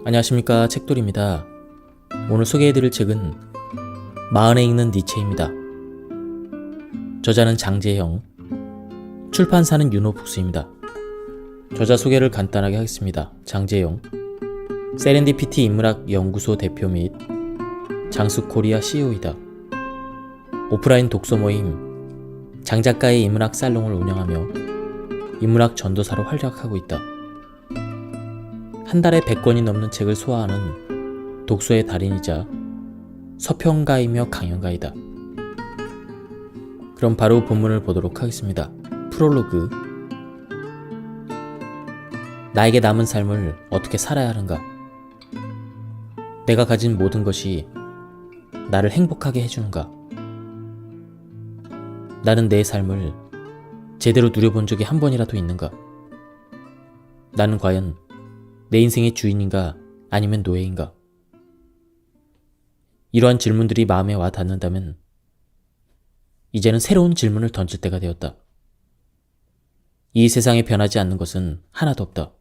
안녕하십니까, 책돌입니다. 오늘 소개해드릴 책은 마흔에 읽는 니체입니다. 저자는 장재영, 출판사는 윤호북스입니다. 저자 소개를 간단하게 하겠습니다. 장재영, 세렌디피티 인문학 연구소 대표 및 장수코리아 CEO이다. 오프라인 독서 모임 장작가의 인문학 살롱을 운영하며 인문학 전도사로 활약하고 있다. 한 달에 100권이 넘는 책을 소화하는 독서의 달인이자 서평가이며 강연가이다. 그럼 바로 본문을 보도록 하겠습니다. 프롤로그. 나에게 남은 삶을 어떻게 살아야 하는가? 내가 가진 모든 것이 나를 행복하게 해주는가? 나는 내 삶을 제대로 누려본 적이 한 번이라도 있는가? 나는 과연 내 인생의 주인인가 아니면 노예인가? 이러한 질문들이 마음에 와 닿는다면 이제는 새로운 질문을 던질 때가 되었다. 이 세상에 변하지 않는 것은 하나도 없다.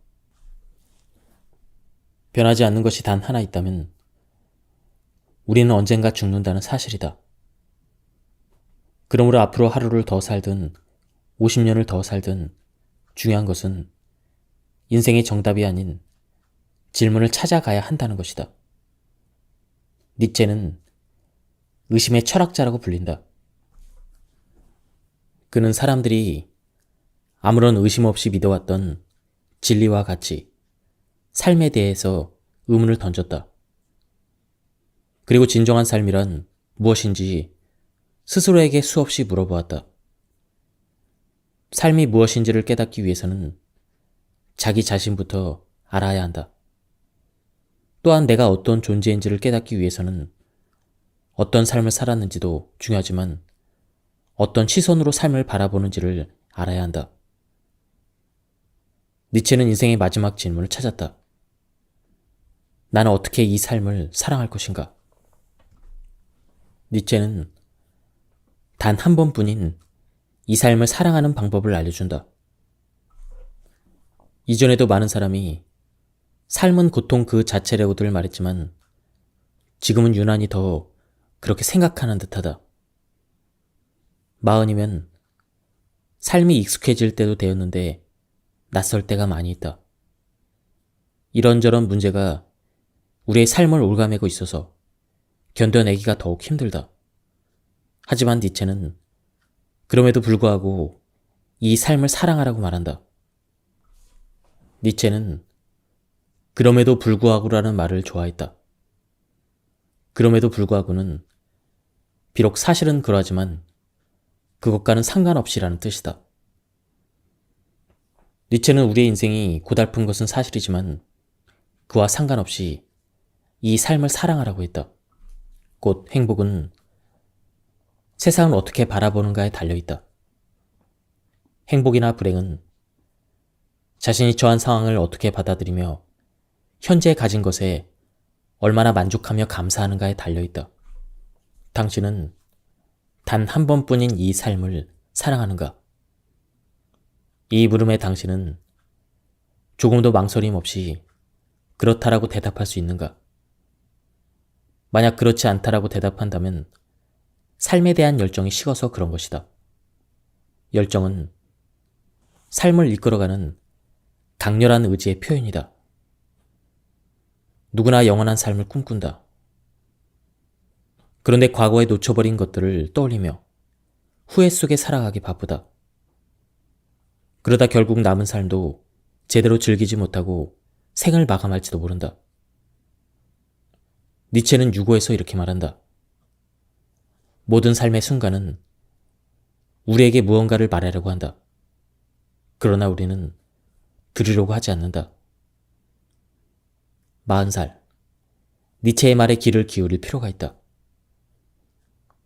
변하지 않는 것이 단 하나 있다면 우리는 언젠가 죽는다는 사실이다. 그러므로 앞으로 하루를 더 살든 50년을 더 살든 중요한 것은 인생의 정답이 아닌 질문을 찾아가야 한다는 것이다. 니체는 의심의 철학자라고 불린다. 그는 사람들이 아무런 의심 없이 믿어왔던 진리와 가치, 삶에 대해서 의문을 던졌다. 그리고 진정한 삶이란 무엇인지 스스로에게 수없이 물어보았다. 삶이 무엇인지를 깨닫기 위해서는 자기 자신부터 알아야 한다. 또한 내가 어떤 존재인지를 깨닫기 위해서는 어떤 삶을 살았는지도 중요하지만 어떤 시선으로 삶을 바라보는지를 알아야 한다. 니체는 인생의 마지막 질문을 찾았다. 나는 어떻게 이 삶을 사랑할 것인가? 니체는 단 한 번뿐인 이 삶을 사랑하는 방법을 알려준다. 이전에도 많은 사람이 삶은 고통 그 자체라고들 말했지만 지금은 유난히 더 그렇게 생각하는 듯하다. 40이면 삶이 익숙해질 때도 되었는데 낯설 때가 많이 있다. 이런저런 문제가 우리의 삶을 올가매고 있어서 견뎌내기가 더욱 힘들다. 하지만 니체는 그럼에도 불구하고 이 삶을 사랑하라고 말한다. 니체는 그럼에도 불구하고라는 말을 좋아했다. 그럼에도 불구하고는 비록 사실은 그러하지만 그것과는 상관없이라는 뜻이다. 니체는 우리의 인생이 고달픈 것은 사실이지만 그와 상관없이 이 삶을 사랑하라고 했다. 곧 행복은 세상을 어떻게 바라보는가에 달려있다. 행복이나 불행은 자신이 처한 상황을 어떻게 받아들이며 현재 가진 것에 얼마나 만족하며 감사하는가에 달려있다. 당신은 단 한 번뿐인 이 삶을 사랑하는가? 이 물음에 당신은 조금도 망설임 없이 그렇다라고 대답할 수 있는가? 만약 그렇지 않다라고 대답한다면 삶에 대한 열정이 식어서 그런 것이다. 열정은 삶을 이끌어가는 강렬한 의지의 표현이다. 누구나 영원한 삶을 꿈꾼다. 그런데 과거에 놓쳐버린 것들을 떠올리며 후회 속에 살아가기 바쁘다. 그러다 결국 남은 삶도 제대로 즐기지 못하고 생을 마감할지도 모른다. 니체는 유고에서 이렇게 말한다. 모든 삶의 순간은 우리에게 무언가를 말하려고 한다. 그러나 우리는 들으려고 하지 않는다. 40살. 니체의 말에 귀를 기울일 필요가 있다.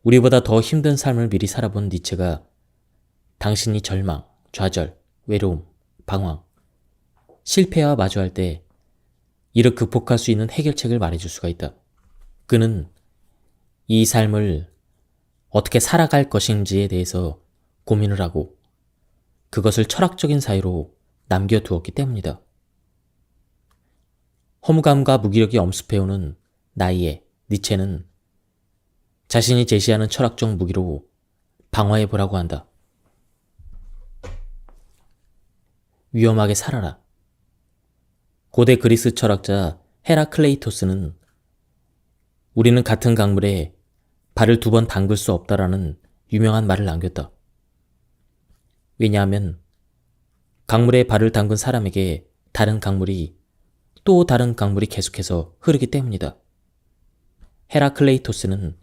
우리보다 더 힘든 삶을 미리 살아본 니체가 당신이 절망, 좌절, 외로움, 방황, 실패와 마주할 때 이를 극복할 수 있는 해결책을 말해줄 수가 있다. 그는 이 삶을 어떻게 살아갈 것인지에 대해서 고민을 하고 그것을 철학적인 사유로 남겨두었기 때문이다. 허무감과 무기력이 엄습해오는 나이에 니체는 자신이 제시하는 철학적 무기로 방어해보라고 한다. 위험하게 살아라. 고대 그리스 철학자 헤라클레이토스는 우리는 같은 강물에 발을 2번 담글 수 없다라는 유명한 말을 남겼다. 왜냐하면 강물에 발을 담근 사람에게 다른 강물이 또 다른 강물이 계속해서 흐르기 때문이다. 헤라클레이토스는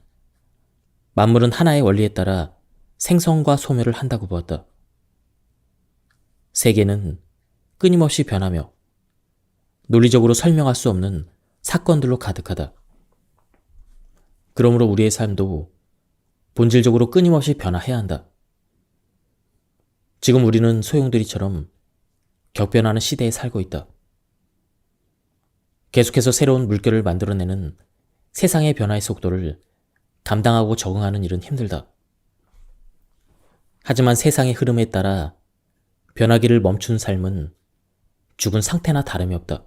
만물은 하나의 원리에 따라 생성과 소멸을 한다고 보았다. 세계는 끊임없이 변하며 논리적으로 설명할 수 없는 사건들로 가득하다. 그러므로 우리의 삶도 본질적으로 끊임없이 변화해야 한다. 지금 우리는 소용돌이처럼 격변하는 시대에 살고 있다. 계속해서 새로운 물결을 만들어내는 세상의 변화의 속도를 감당하고 적응하는 일은 힘들다. 하지만 세상의 흐름에 따라 변하기를 멈춘 삶은 죽은 상태나 다름이 없다.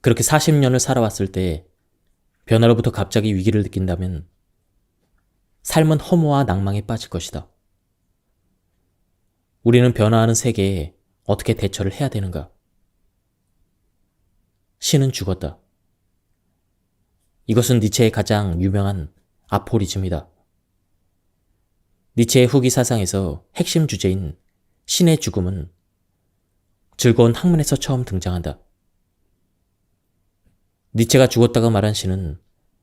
그렇게 40년을 살아왔을 때 변화로부터 갑자기 위기를 느낀다면 삶은 허무와 낭망에 빠질 것이다. 우리는 변화하는 세계에 어떻게 대처를 해야 되는가? 신은 죽었다. 이것은 니체의 가장 유명한 아포리즘이다. 니체의 후기 사상에서 핵심 주제인 신의 죽음은 즐거운 학문에서 처음 등장한다. 니체가 죽었다고 말한 신은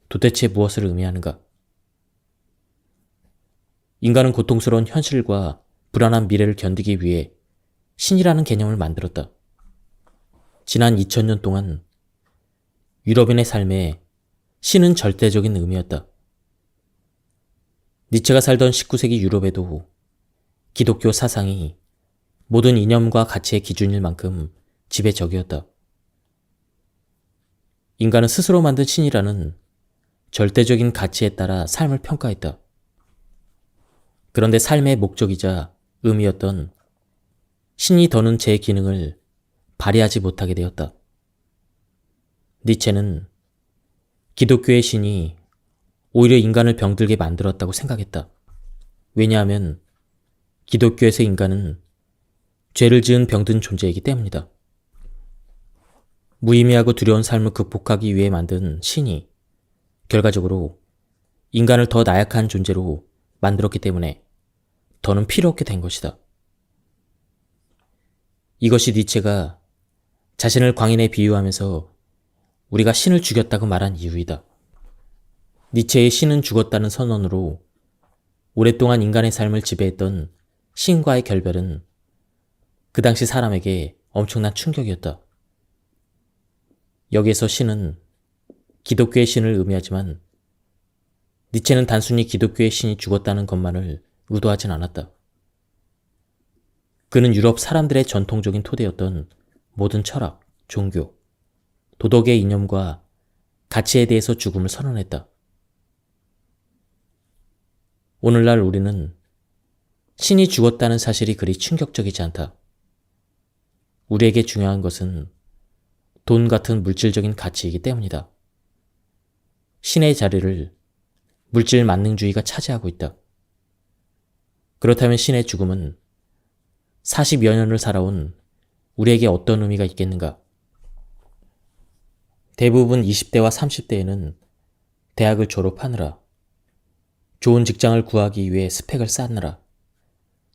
도대체 무엇을 의미하는가? 인간은 고통스러운 현실과 불안한 미래를 견디기 위해 신이라는 개념을 만들었다. 지난 2000년 동안 유럽인의 삶에 신은 절대적인 의미였다. 니체가 살던 19세기 유럽에도 기독교 사상이 모든 이념과 가치의 기준일 만큼 지배적이었다. 인간은 스스로 만든 신이라는 절대적인 가치에 따라 삶을 평가했다. 그런데 삶의 목적이자 의미였던 신이 더는 제 기능을 발휘하지 못하게 되었다. 니체는 기독교의 신이 오히려 인간을 병들게 만들었다고 생각했다. 왜냐하면 기독교에서 인간은 죄를 지은 병든 존재이기 때문이다. 무의미하고 두려운 삶을 극복하기 위해 만든 신이 결과적으로 인간을 더 나약한 존재로 만들었기 때문에 더는 필요 없게 된 것이다. 이것이 니체가 자신을 광인에 비유하면서 우리가 신을 죽였다고 말한 이유이다. 니체의 신은 죽었다는 선언으로 오랫동안 인간의 삶을 지배했던 신과의 결별은 그 당시 사람에게 엄청난 충격이었다. 여기에서 신은 기독교의 신을 의미하지만 니체는 단순히 기독교의 신이 죽었다는 것만을 의도하진 않았다. 그는 유럽 사람들의 전통적인 토대였던 모든 철학, 종교, 도덕의 이념과 가치에 대해서 죽음을 선언했다. 오늘날 우리는 신이 죽었다는 사실이 그리 충격적이지 않다. 우리에게 중요한 것은 돈 같은 물질적인 가치이기 때문이다. 신의 자리를 물질 만능주의가 차지하고 있다. 그렇다면 신의 죽음은 40여 년을 살아온 우리에게 어떤 의미가 있겠는가? 대부분 20대와 30대에는 대학을 졸업하느라, 좋은 직장을 구하기 위해 스펙을 쌓느라,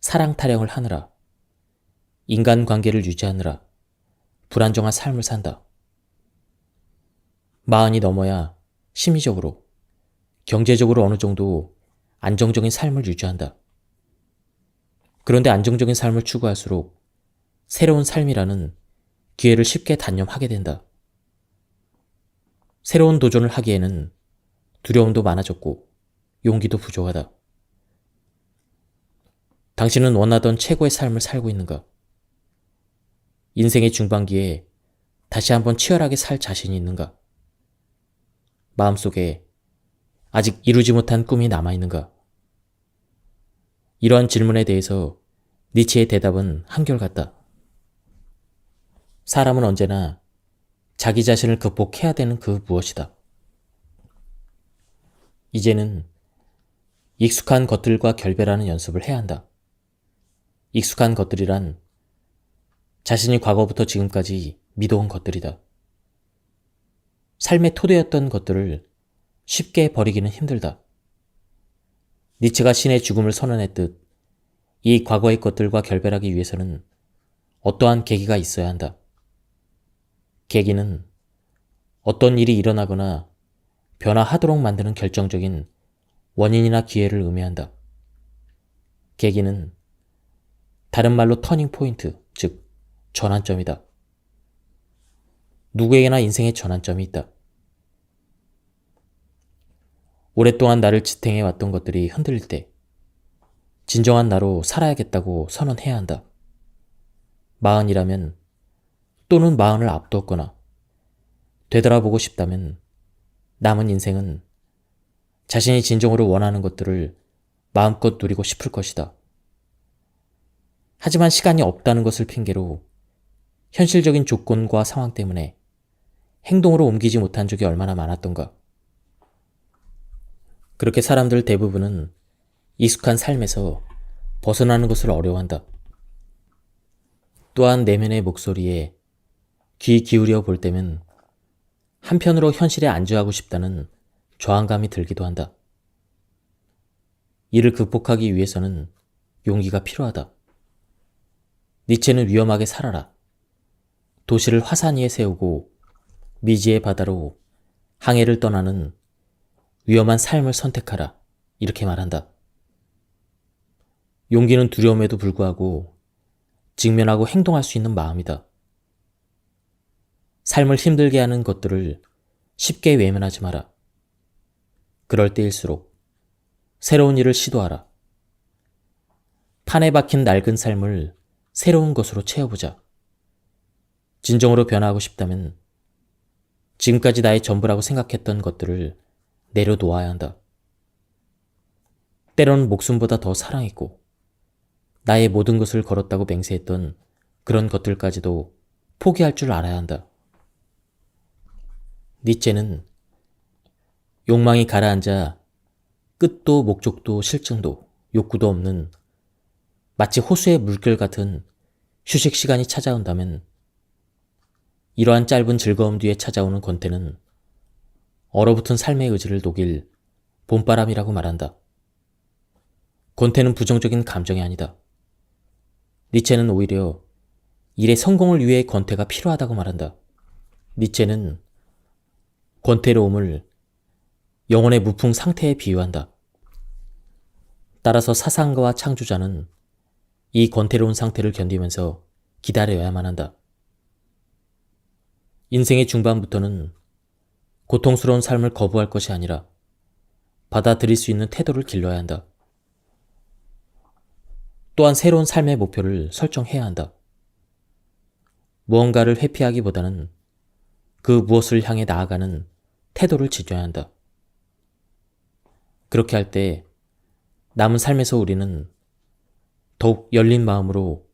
사랑 타령을 하느라, 인간관계를 유지하느라 불안정한 삶을 산다. 40이 넘어야 심리적으로, 경제적으로 어느 정도 안정적인 삶을 유지한다. 그런데 안정적인 삶을 추구할수록 새로운 삶이라는 기회를 쉽게 단념하게 된다. 새로운 도전을 하기에는 두려움도 많아졌고 용기도 부족하다. 당신은 원하던 최고의 삶을 살고 있는가? 인생의 중반기에 다시 한번 치열하게 살 자신이 있는가? 마음속에 아직 이루지 못한 꿈이 남아있는가? 이러한 질문에 대해서 니체의 대답은 한결같다. 사람은 언제나 자기 자신을 극복해야 되는 그 무엇이다. 이제는 익숙한 것들과 결별하는 연습을 해야 한다. 익숙한 것들이란 자신이 과거부터 지금까지 믿어온 것들이다. 삶의 토대였던 것들을 쉽게 버리기는 힘들다. 니체가 신의 죽음을 선언했듯 이 과거의 것들과 결별하기 위해서는 어떠한 계기가 있어야 한다. 계기는 어떤 일이 일어나거나 변화하도록 만드는 결정적인 원인이나 기회를 의미한다. 계기는 다른 말로 터닝 포인트, 즉 전환점이다. 누구에게나 인생의 전환점이 있다. 오랫동안 나를 지탱해왔던 것들이 흔들릴 때 진정한 나로 살아야겠다고 선언해야 한다. 마흔이라면 또는 마흔을 앞두었거나 되돌아보고 싶다면 남은 인생은 자신이 진정으로 원하는 것들을 마음껏 누리고 싶을 것이다. 하지만 시간이 없다는 것을 핑계로 현실적인 조건과 상황 때문에 행동으로 옮기지 못한 적이 얼마나 많았던가. 그렇게 사람들 대부분은 익숙한 삶에서 벗어나는 것을 어려워한다. 또한 내면의 목소리에 귀 기울여 볼 때면 한편으로 현실에 안주하고 싶다는 저항감이 들기도 한다. 이를 극복하기 위해서는 용기가 필요하다. 니체는 위험하게 살아라. 도시를 화산 위에 세우고 미지의 바다로 항해를 떠나는 위험한 삶을 선택하라. 이렇게 말한다. 용기는 두려움에도 불구하고 직면하고 행동할 수 있는 마음이다. 삶을 힘들게 하는 것들을 쉽게 외면하지 마라. 그럴 때일수록 새로운 일을 시도하라. 판에 박힌 낡은 삶을 새로운 것으로 채워보자. 진정으로 변화하고 싶다면 지금까지 나의 전부라고 생각했던 것들을 내려놓아야 한다. 때로는 목숨보다 더 사랑했고 나의 모든 것을 걸었다고 맹세했던 그런 것들까지도 포기할 줄 알아야 한다. 니체는 욕망이 가라앉아 끝도 목적도 실증도 욕구도 없는 마치 호수의 물결 같은 휴식 시간이 찾아온다면 이러한 짧은 즐거움 뒤에 찾아오는 권태는 얼어붙은 삶의 의지를 녹일 봄바람이라고 말한다. 권태는 부정적인 감정이 아니다. 니체는 오히려 일의 성공을 위해 권태가 필요하다고 말한다. 니체는 권태로움을 영혼의 무풍 상태에 비유한다. 따라서 사상가와 창조자는 이 권태로운 상태를 견디면서 기다려야만 한다. 인생의 중반부터는 고통스러운 삶을 거부할 것이 아니라 받아들일 수 있는 태도를 길러야 한다. 또한 새로운 삶의 목표를 설정해야 한다. 무언가를 회피하기보다는 그 무엇을 향해 나아가는 태도를 지켜야 한다. 그렇게 할 때 남은 삶에서 우리는 더욱 열린 마음으로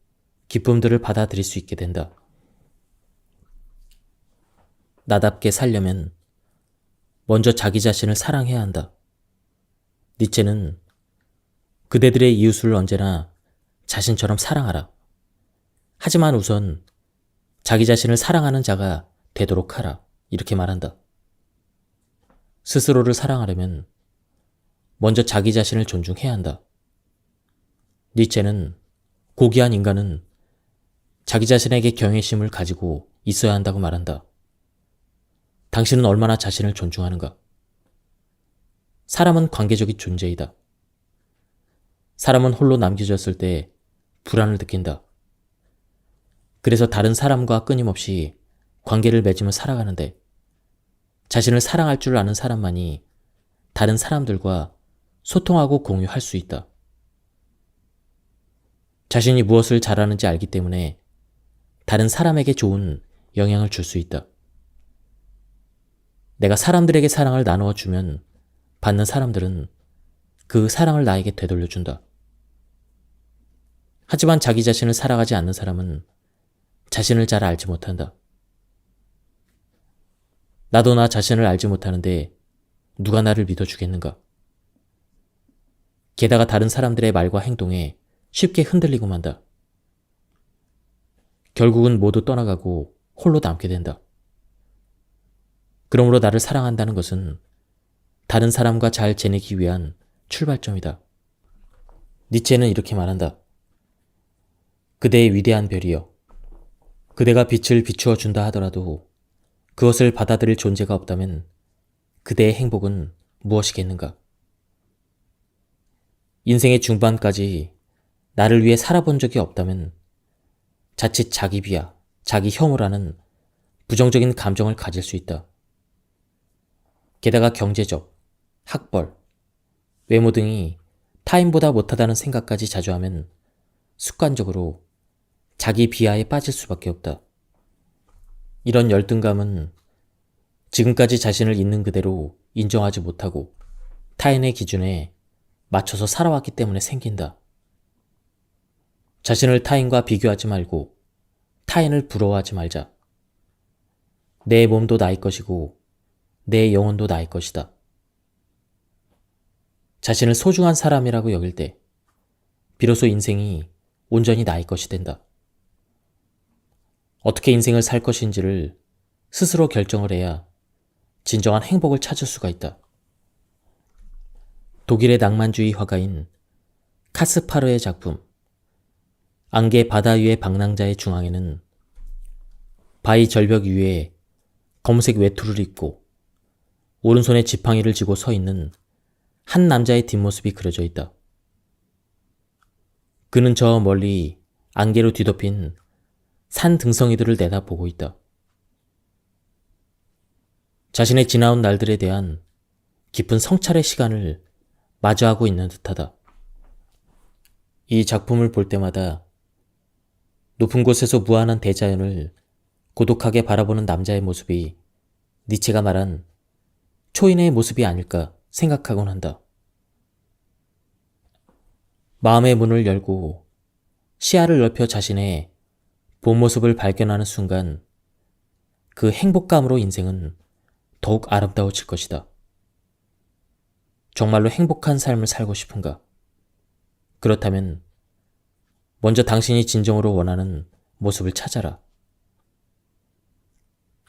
기쁨들을 받아들일 수 있게 된다. 나답게 살려면 먼저 자기 자신을 사랑해야 한다. 니체는 그대들의 이웃을 언제나 자신처럼 사랑하라. 하지만 우선 자기 자신을 사랑하는 자가 되도록 하라. 이렇게 말한다. 스스로를 사랑하려면 먼저 자기 자신을 존중해야 한다. 니체는 고귀한 인간은 자기 자신에게 경외심을 가지고 있어야 한다고 말한다. 당신은 얼마나 자신을 존중하는가? 사람은 관계적인 존재이다. 사람은 홀로 남겨졌을 때 불안을 느낀다. 그래서 다른 사람과 끊임없이 관계를 맺으며 살아가는데 자신을 사랑할 줄 아는 사람만이 다른 사람들과 소통하고 공유할 수 있다. 자신이 무엇을 잘하는지 알기 때문에 다른 사람에게 좋은 영향을 줄 수 있다. 내가 사람들에게 사랑을 나누어 주면 받는 사람들은 그 사랑을 나에게 되돌려준다. 하지만 자기 자신을 사랑하지 않는 사람은 자신을 잘 알지 못한다. 나도 나 자신을 알지 못하는데 누가 나를 믿어주겠는가? 게다가 다른 사람들의 말과 행동에 쉽게 흔들리고 만다. 결국은 모두 떠나가고 홀로 남게 된다. 그러므로 나를 사랑한다는 것은 다른 사람과 잘 지내기 위한 출발점이다. 니체는 이렇게 말한다. 그대의 위대한 별이여. 그대가 빛을 비추어 준다 하더라도 그것을 받아들일 존재가 없다면 그대의 행복은 무엇이겠는가? 인생의 중반까지 나를 위해 살아본 적이 없다면 자칫 자기 비하, 자기 혐오라는 부정적인 감정을 가질 수 있다. 게다가 경제적, 학벌, 외모 등이 타인보다 못하다는 생각까지 자주 하면 습관적으로 자기 비하에 빠질 수밖에 없다. 이런 열등감은 지금까지 자신을 있는 그대로 인정하지 못하고 타인의 기준에 맞춰서 살아왔기 때문에 생긴다. 자신을 타인과 비교하지 말고 타인을 부러워하지 말자. 내 몸도 나의 것이고 내 영혼도 나의 것이다. 자신을 소중한 사람이라고 여길 때 비로소 인생이 온전히 나의 것이 된다. 어떻게 인생을 살 것인지를 스스로 결정을 해야 진정한 행복을 찾을 수가 있다. 독일의 낭만주의 화가인 카스파르의 작품 안개 바다 위의 방랑자의 중앙에는 바위 절벽 위에 검은색 외투를 입고 오른손에 지팡이를 쥐고 서 있는 한 남자의 뒷모습이 그려져 있다. 그는 저 멀리 안개로 뒤덮인 산 등성이들을 내다보고 있다. 자신의 지나온 날들에 대한 깊은 성찰의 시간을 마주하고 있는 듯하다. 이 작품을 볼 때마다 높은 곳에서 무한한 대자연을 고독하게 바라보는 남자의 모습이 니체가 말한 초인의 모습이 아닐까 생각하곤 한다. 마음의 문을 열고 시야를 넓혀 자신의 본 모습을 발견하는 순간 그 행복감으로 인생은 더욱 아름다워질 것이다. 정말로 행복한 삶을 살고 싶은가? 그렇다면 먼저 당신이 진정으로 원하는 모습을 찾아라.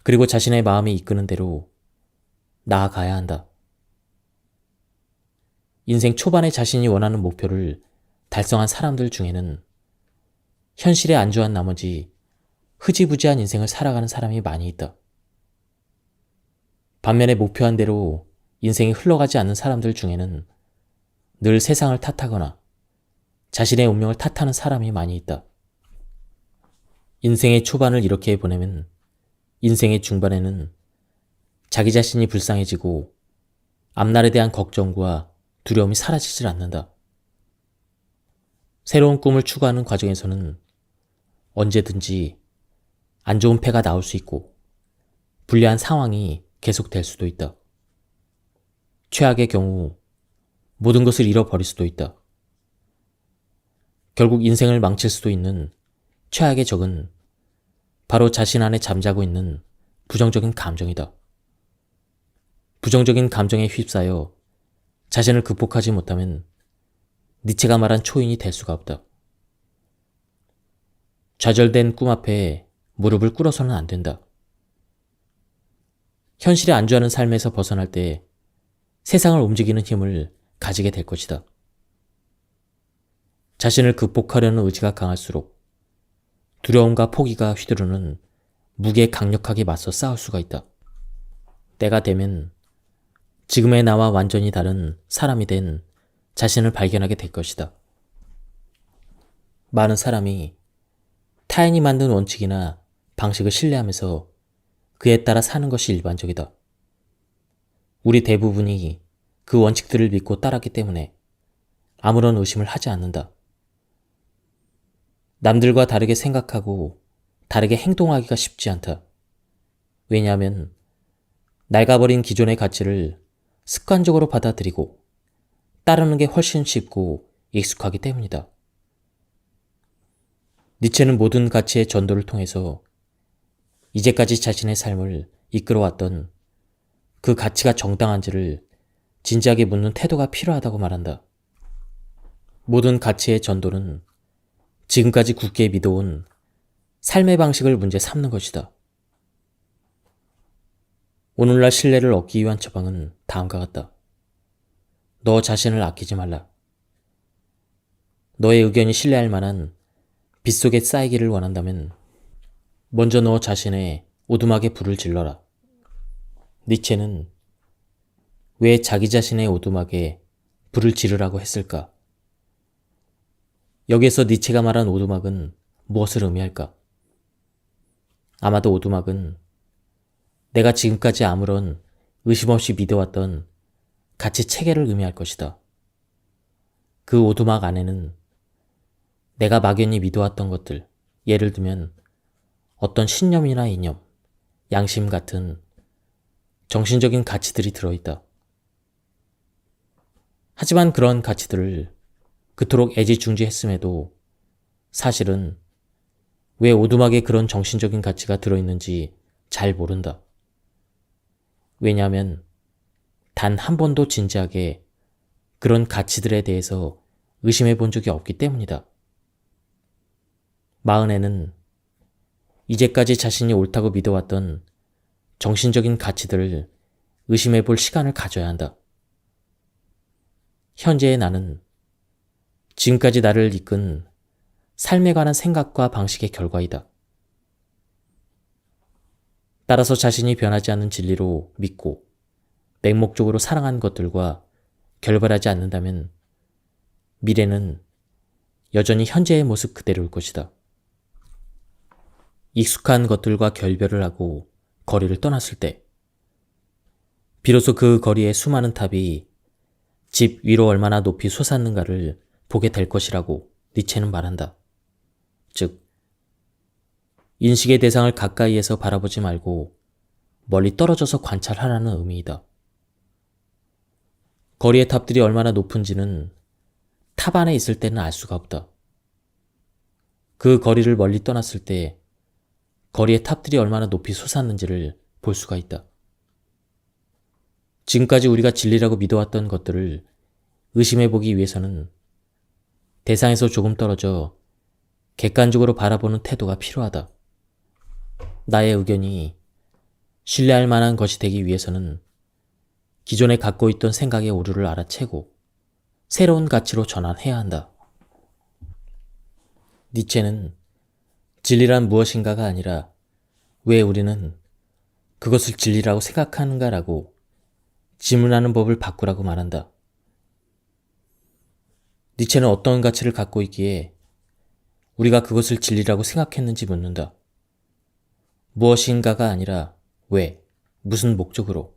그리고 자신의 마음이 이끄는 대로 나아가야 한다. 인생 초반에 자신이 원하는 목표를 달성한 사람들 중에는 현실에 안주한 나머지 흐지부지한 인생을 살아가는 사람이 많이 있다. 반면에 목표한 대로 인생이 흘러가지 않는 사람들 중에는 늘 세상을 탓하거나 자신의 운명을 탓하는 사람이 많이 있다. 인생의 초반을 이렇게 보내면 인생의 중반에는 자기 자신이 불쌍해지고 앞날에 대한 걱정과 두려움이 사라지질 않는다. 새로운 꿈을 추구하는 과정에서는 언제든지 안 좋은 패가 나올 수 있고 불리한 상황이 계속될 수도 있다. 최악의 경우 모든 것을 잃어버릴 수도 있다. 결국 인생을 망칠 수도 있는 최악의 적은 바로 자신 안에 잠자고 있는 부정적인 감정이다. 부정적인 감정에 휩싸여 자신을 극복하지 못하면 니체가 말한 초인이 될 수가 없다. 좌절된 꿈 앞에 무릎을 꿇어서는 안 된다. 현실에 안주하는 삶에서 벗어날 때 세상을 움직이는 힘을 가지게 될 것이다. 자신을 극복하려는 의지가 강할수록 두려움과 포기가 휘두르는 무게에 강력하게 맞서 싸울 수가 있다. 때가 되면 지금의 나와 완전히 다른 사람이 된 자신을 발견하게 될 것이다. 많은 사람이 타인이 만든 원칙이나 방식을 신뢰하면서 그에 따라 사는 것이 일반적이다. 우리 대부분이 그 원칙들을 믿고 따랐기 때문에 아무런 의심을 하지 않는다. 남들과 다르게 생각하고 다르게 행동하기가 쉽지 않다. 왜냐하면 낡아버린 기존의 가치를 습관적으로 받아들이고 따르는 게 훨씬 쉽고 익숙하기 때문이다. 니체는 모든 가치의 전도를 통해서 이제까지 자신의 삶을 이끌어왔던 그 가치가 정당한지를 진지하게 묻는 태도가 필요하다고 말한다. 모든 가치의 전도는 지금까지 굳게 믿어온 삶의 방식을 문제 삼는 것이다. 오늘날 신뢰를 얻기 위한 처방은 다음과 같다. 너 자신을 아끼지 말라. 너의 의견이 신뢰할 만한 빗속에 쌓이기를 원한다면 먼저 너 자신의 오두막에 불을 질러라. 니체는 왜 자기 자신의 오두막에 불을 지르라고 했을까? 여기에서 니체가 말한 오두막은 무엇을 의미할까? 아마도 오두막은 내가 지금까지 아무런 의심 없이 믿어왔던 가치 체계를 의미할 것이다. 그 오두막 안에는 내가 막연히 믿어왔던 것들, 예를 들면 어떤 신념이나 이념, 양심 같은 정신적인 가치들이 들어있다. 하지만 그런 가치들을 그토록 애지중지했음에도 사실은 왜 오두막에 그런 정신적인 가치가 들어있는지 잘 모른다. 왜냐하면 단 한 번도 진지하게 그런 가치들에 대해서 의심해 본 적이 없기 때문이다. 마흔에는 이제까지 자신이 옳다고 믿어왔던 정신적인 가치들을 의심해 볼 시간을 가져야 한다. 현재의 나는 지금까지 나를 이끈 삶에 관한 생각과 방식의 결과이다. 따라서 자신이 변하지 않는 진리로 믿고 맹목적으로 사랑한 것들과 결별하지 않는다면 미래는 여전히 현재의 모습 그대로일 것이다. 익숙한 것들과 결별을 하고 거리를 떠났을 때 비로소 그 거리의 수많은 탑이 집 위로 얼마나 높이 솟았는가를 보게 될 것이라고 니체는 말한다. 즉, 인식의 대상을 가까이에서 바라보지 말고 멀리 떨어져서 관찰하라는 의미이다. 거리의 탑들이 얼마나 높은지는 탑 안에 있을 때는 알 수가 없다. 그 거리를 멀리 떠났을 때 거리의 탑들이 얼마나 높이 솟았는지를 볼 수가 있다. 지금까지 우리가 진리라고 믿어왔던 것들을 의심해보기 위해서는 대상에서 조금 떨어져 객관적으로 바라보는 태도가 필요하다. 나의 의견이 신뢰할 만한 것이 되기 위해서는 기존에 갖고 있던 생각의 오류를 알아채고 새로운 가치로 전환해야 한다. 니체는 진리란 무엇인가가 아니라 왜 우리는 그것을 진리라고 생각하는가라고 질문하는 법을 바꾸라고 말한다. 니체는 어떤 가치를 갖고 있기에 우리가 그것을 진리라고 생각했는지 묻는다. 무엇인가가 아니라 왜, 무슨 목적으로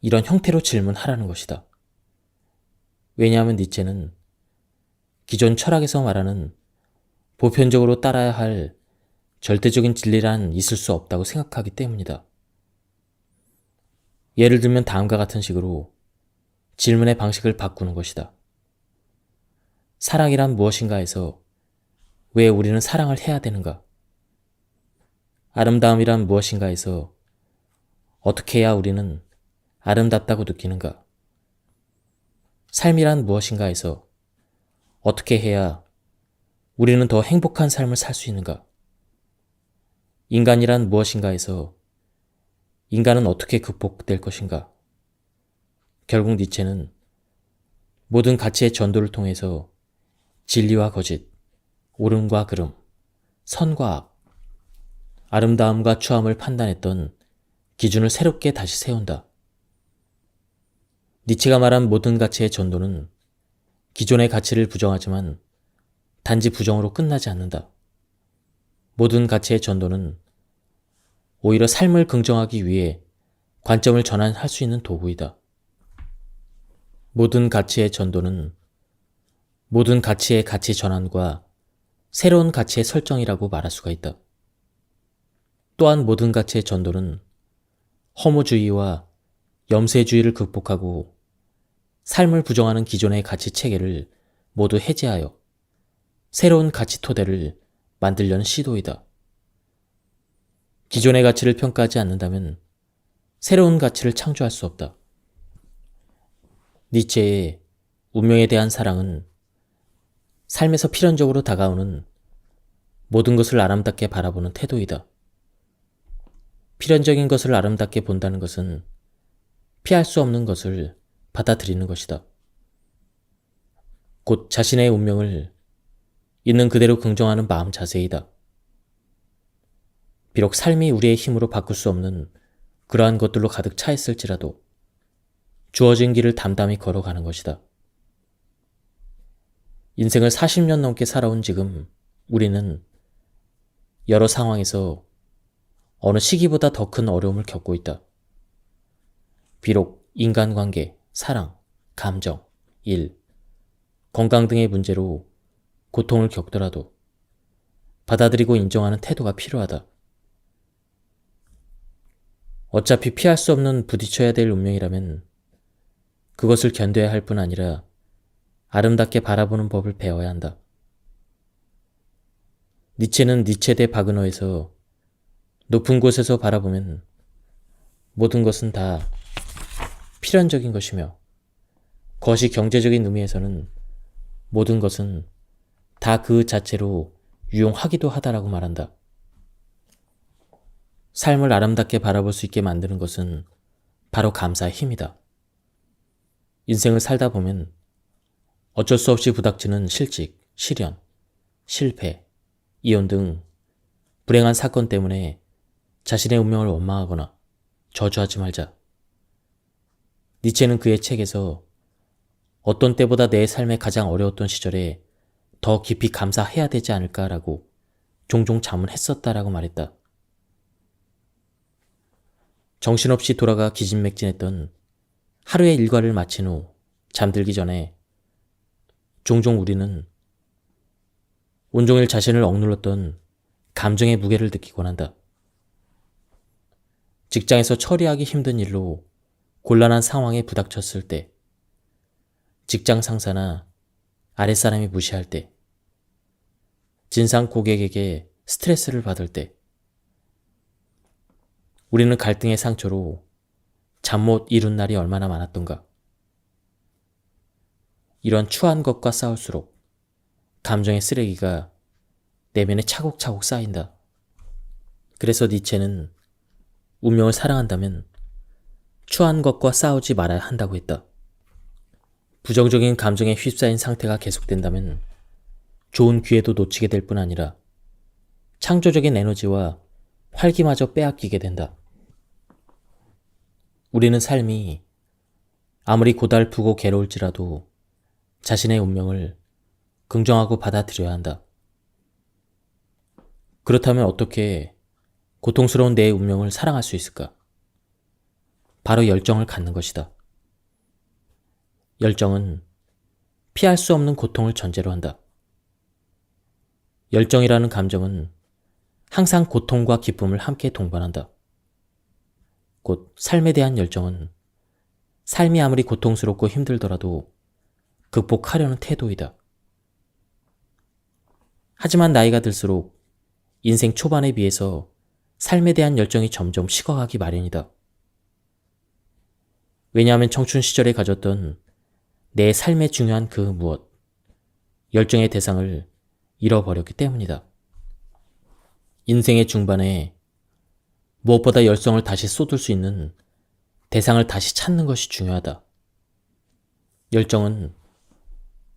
이런 형태로 질문하라는 것이다. 왜냐하면 니체는 기존 철학에서 말하는 보편적으로 따라야 할 절대적인 진리란 있을 수 없다고 생각하기 때문이다. 예를 들면 다음과 같은 식으로 질문의 방식을 바꾸는 것이다. 사랑이란 무엇인가에서 왜 우리는 사랑을 해야 되는가? 아름다움이란 무엇인가에서 어떻게 해야 우리는 아름답다고 느끼는가? 삶이란 무엇인가에서 어떻게 해야 우리는 더 행복한 삶을 살 수 있는가? 인간이란 무엇인가에서 인간은 어떻게 극복될 것인가? 결국 니체는 모든 가치의 전도를 통해서 진리와 거짓, 옳음과 그름, 선과 악, 아름다움과 추함을 판단했던 기준을 새롭게 다시 세운다. 니체가 말한 모든 가치의 전도는 기존의 가치를 부정하지만 단지 부정으로 끝나지 않는다. 모든 가치의 전도는 오히려 삶을 긍정하기 위해 관점을 전환할 수 있는 도구이다. 모든 가치의 전도는 모든 가치의 가치 전환과 새로운 가치의 설정이라고 말할 수가 있다. 또한 모든 가치의 전도는 허무주의와 염세주의를 극복하고 삶을 부정하는 기존의 가치 체계를 모두 해제하여 새로운 가치 토대를 만들려는 시도이다. 기존의 가치를 평가하지 않는다면 새로운 가치를 창조할 수 없다. 니체의 운명에 대한 사랑은 삶에서 필연적으로 다가오는 모든 것을 아름답게 바라보는 태도이다. 필연적인 것을 아름답게 본다는 것은 피할 수 없는 것을 받아들이는 것이다. 곧 자신의 운명을 있는 그대로 긍정하는 마음 자세이다. 비록 삶이 우리의 힘으로 바꿀 수 없는 그러한 것들로 가득 차 있을지라도 주어진 길을 담담히 걸어가는 것이다. 인생을 40년 넘게 살아온 지금 우리는 여러 상황에서 어느 시기보다 더 큰 어려움을 겪고 있다. 비록 인간관계, 사랑, 감정, 일, 건강 등의 문제로 고통을 겪더라도 받아들이고 인정하는 태도가 필요하다. 어차피 피할 수 없는 부딪혀야 될 운명이라면 그것을 견뎌야 할 뿐 아니라 아름답게 바라보는 법을 배워야 한다. 니체는 니체 대 바그너에서 높은 곳에서 바라보면 모든 것은 다 필연적인 것이며 거시 경제적인 의미에서는 모든 것은 다 그 자체로 유용하기도 하다라고 말한다. 삶을 아름답게 바라볼 수 있게 만드는 것은 바로 감사의 힘이다. 인생을 살다 보면 어쩔 수 없이 부닥치는 실직, 실연, 실패, 이혼 등 불행한 사건 때문에 자신의 운명을 원망하거나 저주하지 말자. 니체는 그의 책에서 어떤 때보다 내 삶의 가장 어려웠던 시절에 더 깊이 감사해야 되지 않을까라고 종종 자문했었다라고 말했다. 정신없이 돌아가 기진맥진했던 하루의 일과를 마친 후 잠들기 전에 종종 우리는 온종일 자신을 억눌렀던 감정의 무게를 느끼곤 한다. 직장에서 처리하기 힘든 일로 곤란한 상황에 부닥쳤을 때, 직장 상사나 아랫사람이 무시할 때, 진상 고객에게 스트레스를 받을 때, 우리는 갈등의 상처로 잠 못 이룬 날이 얼마나 많았던가. 이런 추한 것과 싸울수록 감정의 쓰레기가 내면에 차곡차곡 쌓인다. 그래서 니체는 운명을 사랑한다면 추한 것과 싸우지 말아야 한다고 했다. 부정적인 감정에 휩싸인 상태가 계속된다면 좋은 기회도 놓치게 될 뿐 아니라 창조적인 에너지와 활기마저 빼앗기게 된다. 우리는 삶이 아무리 고달프고 괴로울지라도 자신의 운명을 긍정하고 받아들여야 한다. 그렇다면 어떻게 고통스러운 내 운명을 사랑할 수 있을까? 바로 열정을 갖는 것이다. 열정은 피할 수 없는 고통을 전제로 한다. 열정이라는 감정은 항상 고통과 기쁨을 함께 동반한다. 곧 삶에 대한 열정은 삶이 아무리 고통스럽고 힘들더라도 극복하려는 태도이다. 하지만 나이가 들수록 인생 초반에 비해서 삶에 대한 열정이 점점 식어가기 마련이다. 왜냐하면 청춘 시절에 가졌던 내 삶의 중요한 그 무엇, 열정의 대상을 잃어버렸기 때문이다. 인생의 중반에 무엇보다 열정을 다시 쏟을 수 있는 대상을 다시 찾는 것이 중요하다. 열정은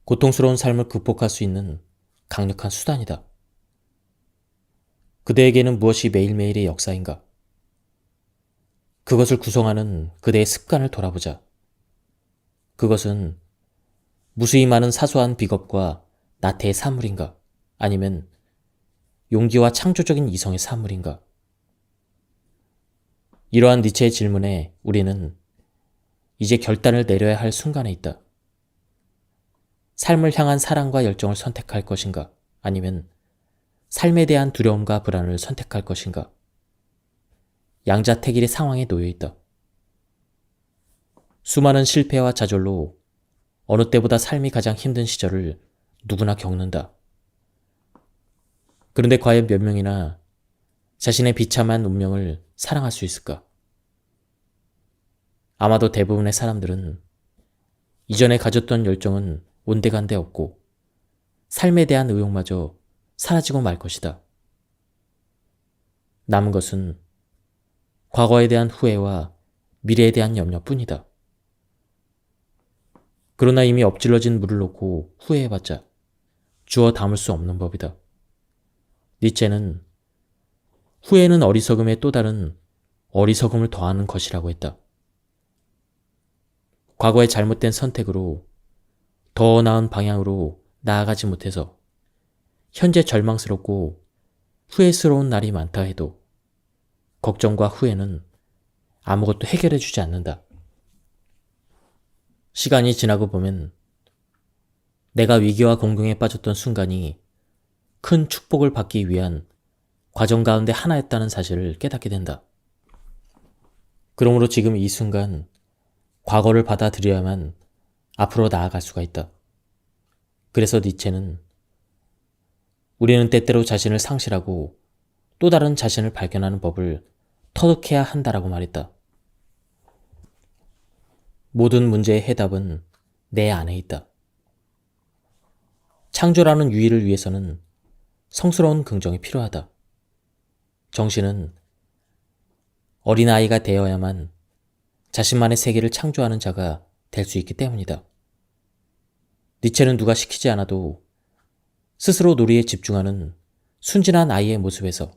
고통스러운 삶을 극복할 수 있는 강력한 수단이다. 그대에게는 무엇이 매일매일의 역사인가? 그것을 구성하는 그대의 습관을 돌아보자. 그것은 무수히 많은 사소한 비겁과 나태의 산물인가? 아니면 용기와 창조적인 이성의 산물인가? 이러한 니체의 질문에 우리는 이제 결단을 내려야 할 순간에 있다. 삶을 향한 사랑과 열정을 선택할 것인가? 아니면 삶에 대한 두려움과 불안을 선택할 것인가? 양자택일의 상황에 놓여 있다. 수많은 실패와 좌절로 어느 때보다 삶이 가장 힘든 시절을 누구나 겪는다. 그런데 과연 몇 명이나 자신의 비참한 운명을 사랑할 수 있을까? 아마도 대부분의 사람들은 이전에 가졌던 열정은 온데간데 없고 삶에 대한 의욕마저 사라지고 말 것이다. 남은 것은 과거에 대한 후회와 미래에 대한 염려뿐이다. 그러나 이미 엎질러진 물을 놓고 후회해봤자 주워 담을 수 없는 법이다. 니체는 후회는 어리석음의 또 다른 어리석음을 더하는 것이라고 했다. 과거의 잘못된 선택으로 더 나은 방향으로 나아가지 못해서 현재 절망스럽고 후회스러운 날이 많다 해도 걱정과 후회는 아무것도 해결해주지 않는다. 시간이 지나고 보면 내가 위기와 공경에 빠졌던 순간이 큰 축복을 받기 위한 과정 가운데 하나였다는 사실을 깨닫게 된다. 그러므로 지금 이 순간 과거를 받아들여야만 앞으로 나아갈 수가 있다. 그래서 니체는 우리는 때때로 자신을 상실하고 또 다른 자신을 발견하는 법을 터득해야 한다라고 말했다. 모든 문제의 해답은 내 안에 있다. 창조라는 유의를 위해서는 성스러운 긍정이 필요하다. 정신은 어린아이가 되어야만 자신만의 세계를 창조하는 자가 될 수 있기 때문이다. 니체는 누가 시키지 않아도 스스로 놀이에 집중하는 순진한 아이의 모습에서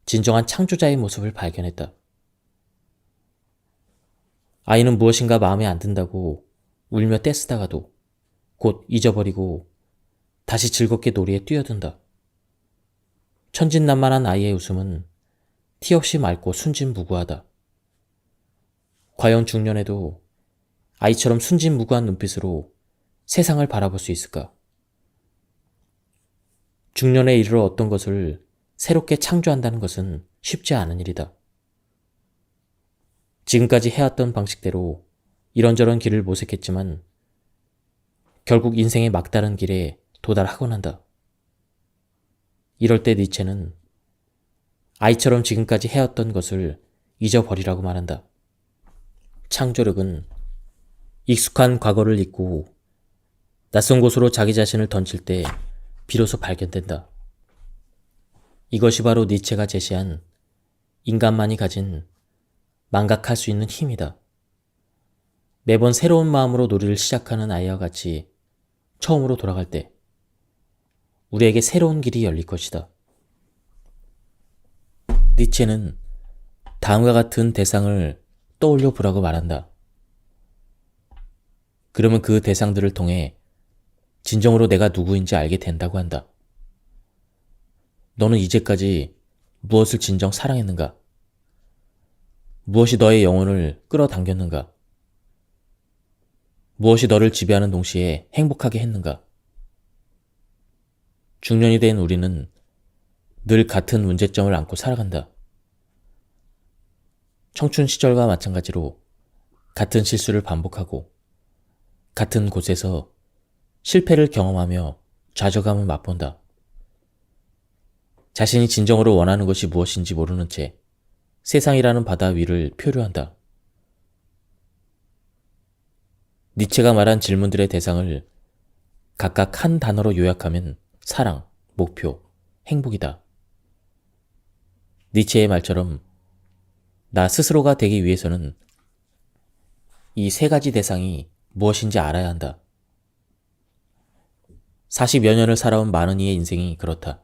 진정한 창조자의 모습을 발견했다. 아이는 무엇인가 마음에 안 든다고 울며 떼쓰다가도 곧 잊어버리고 다시 즐겁게 놀이에 뛰어든다. 천진난만한 아이의 웃음은 티 없이 맑고 순진무구하다. 과연 중년에도 아이처럼 순진무구한 눈빛으로 세상을 바라볼 수 있을까? 중년에 이르러 어떤 것을 새롭게 창조한다는 것은 쉽지 않은 일이다. 지금까지 해왔던 방식대로 이런저런 길을 모색했지만 결국 인생의 막다른 길에 도달하곤 한다. 이럴 때 니체는 아이처럼 지금까지 해왔던 것을 잊어버리라고 말한다. 창조력은 익숙한 과거를 잊고 낯선 곳으로 자기 자신을 던질 때 비로소 발견된다. 이것이 바로 니체가 제시한 인간만이 가진 망각할 수 있는 힘이다. 매번 새로운 마음으로 놀이를 시작하는 아이와 같이 처음으로 돌아갈 때 우리에게 새로운 길이 열릴 것이다. 니체는 다음과 같은 대상을 떠올려 보라고 말한다. 그러면 그 대상들을 통해 진정으로 내가 누구인지 알게 된다고 한다. 너는 이제까지 무엇을 진정 사랑했는가? 무엇이 너의 영혼을 끌어당겼는가? 무엇이 너를 지배하는 동시에 행복하게 했는가? 중년이 된 우리는 늘 같은 문제점을 안고 살아간다. 청춘 시절과 마찬가지로 같은 실수를 반복하고 같은 곳에서 실패를 경험하며 좌절감을 맛본다. 자신이 진정으로 원하는 것이 무엇인지 모르는 채 세상이라는 바다 위를 표류한다. 니체가 말한 질문들의 대상을 각각 한 단어로 요약하면 사랑, 목표, 행복이다. 니체의 말처럼 나 스스로가 되기 위해서는 이 세 가지 대상이 무엇인지 알아야 한다. 40여 년을 살아온 많은 이의 인생이 그렇다.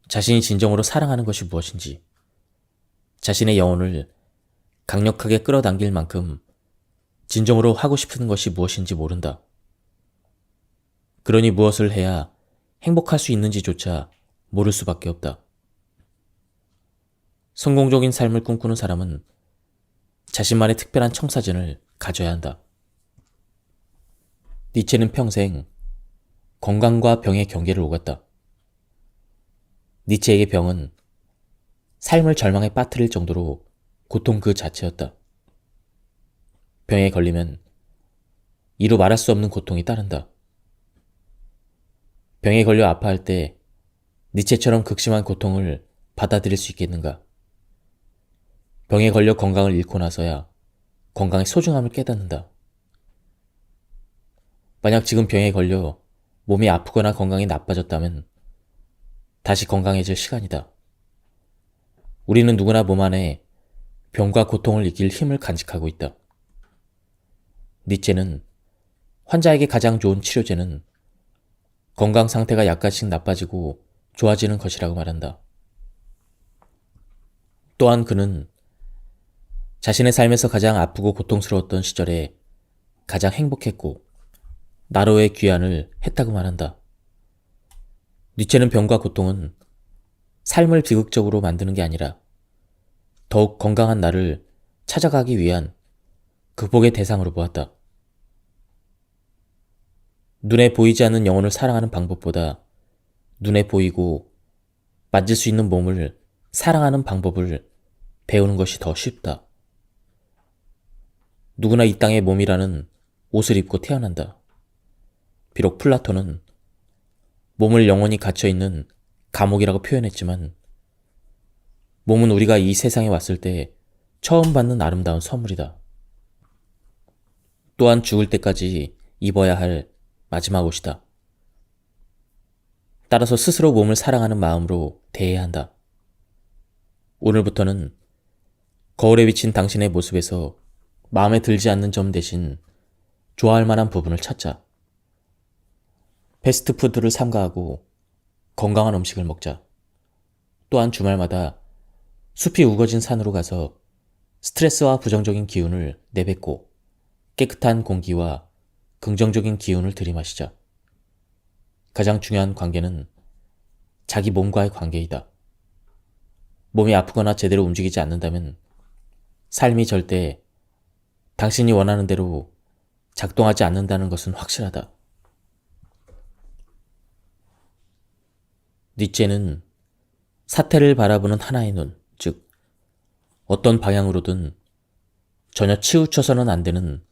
자신이 진정으로 사랑하는 것이 무엇인지, 자신의 영혼을 강력하게 끌어당길 만큼 진정으로 하고 싶은 것이 무엇인지 모른다. 그러니 무엇을 해야 행복할 수 있는지조차 모를 수밖에 없다. 성공적인 삶을 꿈꾸는 사람은 자신만의 특별한 청사진을 가져야 한다. 니체는 평생 건강과 병의 경계를 오갔다. 니체에게 병은 삶을 절망에 빠뜨릴 정도로 고통 그 자체였다. 병에 걸리면 이루 말할 수 없는 고통이 따른다. 병에 걸려 아파할 때 니체처럼 극심한 고통을 받아들일 수 있겠는가? 병에 걸려 건강을 잃고 나서야 건강의 소중함을 깨닫는다. 만약 지금 병에 걸려 몸이 아프거나 건강이 나빠졌다면 다시 건강해질 시간이다. 우리는 누구나 몸 안에 병과 고통을 이길 힘을 간직하고 있다. 니체는 환자에게 가장 좋은 치료제는 건강 상태가 약간씩 나빠지고 좋아지는 것이라고 말한다. 또한 그는 자신의 삶에서 가장 아프고 고통스러웠던 시절에 가장 행복했고 나로의 귀환을 했다고 말한다. 니체는 병과 고통은 삶을 비극적으로 만드는 게 아니라 더욱 건강한 나를 찾아가기 위한 극복의 대상으로 보았다. 눈에 보이지 않는 영혼을 사랑하는 방법보다 눈에 보이고 만질 수 있는 몸을 사랑하는 방법을 배우는 것이 더 쉽다. 누구나 이 땅의 몸이라는 옷을 입고 태어난다. 비록 플라톤은 몸을 영원히 갇혀있는 감옥이라고 표현했지만 몸은 우리가 이 세상에 왔을 때 처음 받는 아름다운 선물이다. 또한 죽을 때까지 입어야 할 마지막 옷이다. 따라서 스스로 몸을 사랑하는 마음으로 대해야 한다. 오늘부터는 거울에 비친 당신의 모습에서 마음에 들지 않는 점 대신 좋아할 만한 부분을 찾자. 패스트푸드를 삼가하고 건강한 음식을 먹자. 또한 주말마다 숲이 우거진 산으로 가서 스트레스와 부정적인 기운을 내뱉고 깨끗한 공기와 긍정적인 기운을 들이마시자. 가장 중요한 관계는 자기 몸과의 관계이다. 몸이 아프거나 제대로 움직이지 않는다면 삶이 절대 당신이 원하는 대로 작동하지 않는다는 것은 확실하다. 니체는 사태를 바라보는 하나의 눈, 즉 어떤 방향으로든 전혀 치우쳐서는 안 되는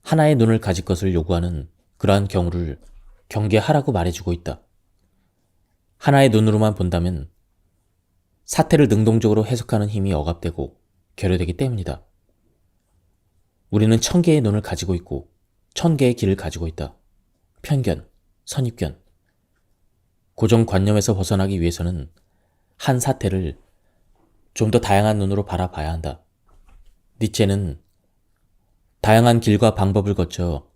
하나의 눈을 가질 것을 요구하는 그러한 경우를 경계하라고 말해주고 있다. 하나의 눈으로만 본다면 사태를 능동적으로 해석하는 힘이 억압되고 결여되기 때문이다. 우리는 1000개의 눈을 가지고 있고 1000개의 길을 가지고 있다. 편견, 선입견, 고정관념에서 벗어나기 위해서는 한 사태를 좀 더 다양한 눈으로 바라봐야 한다. 니체는 다양한 길과 방법을 거쳐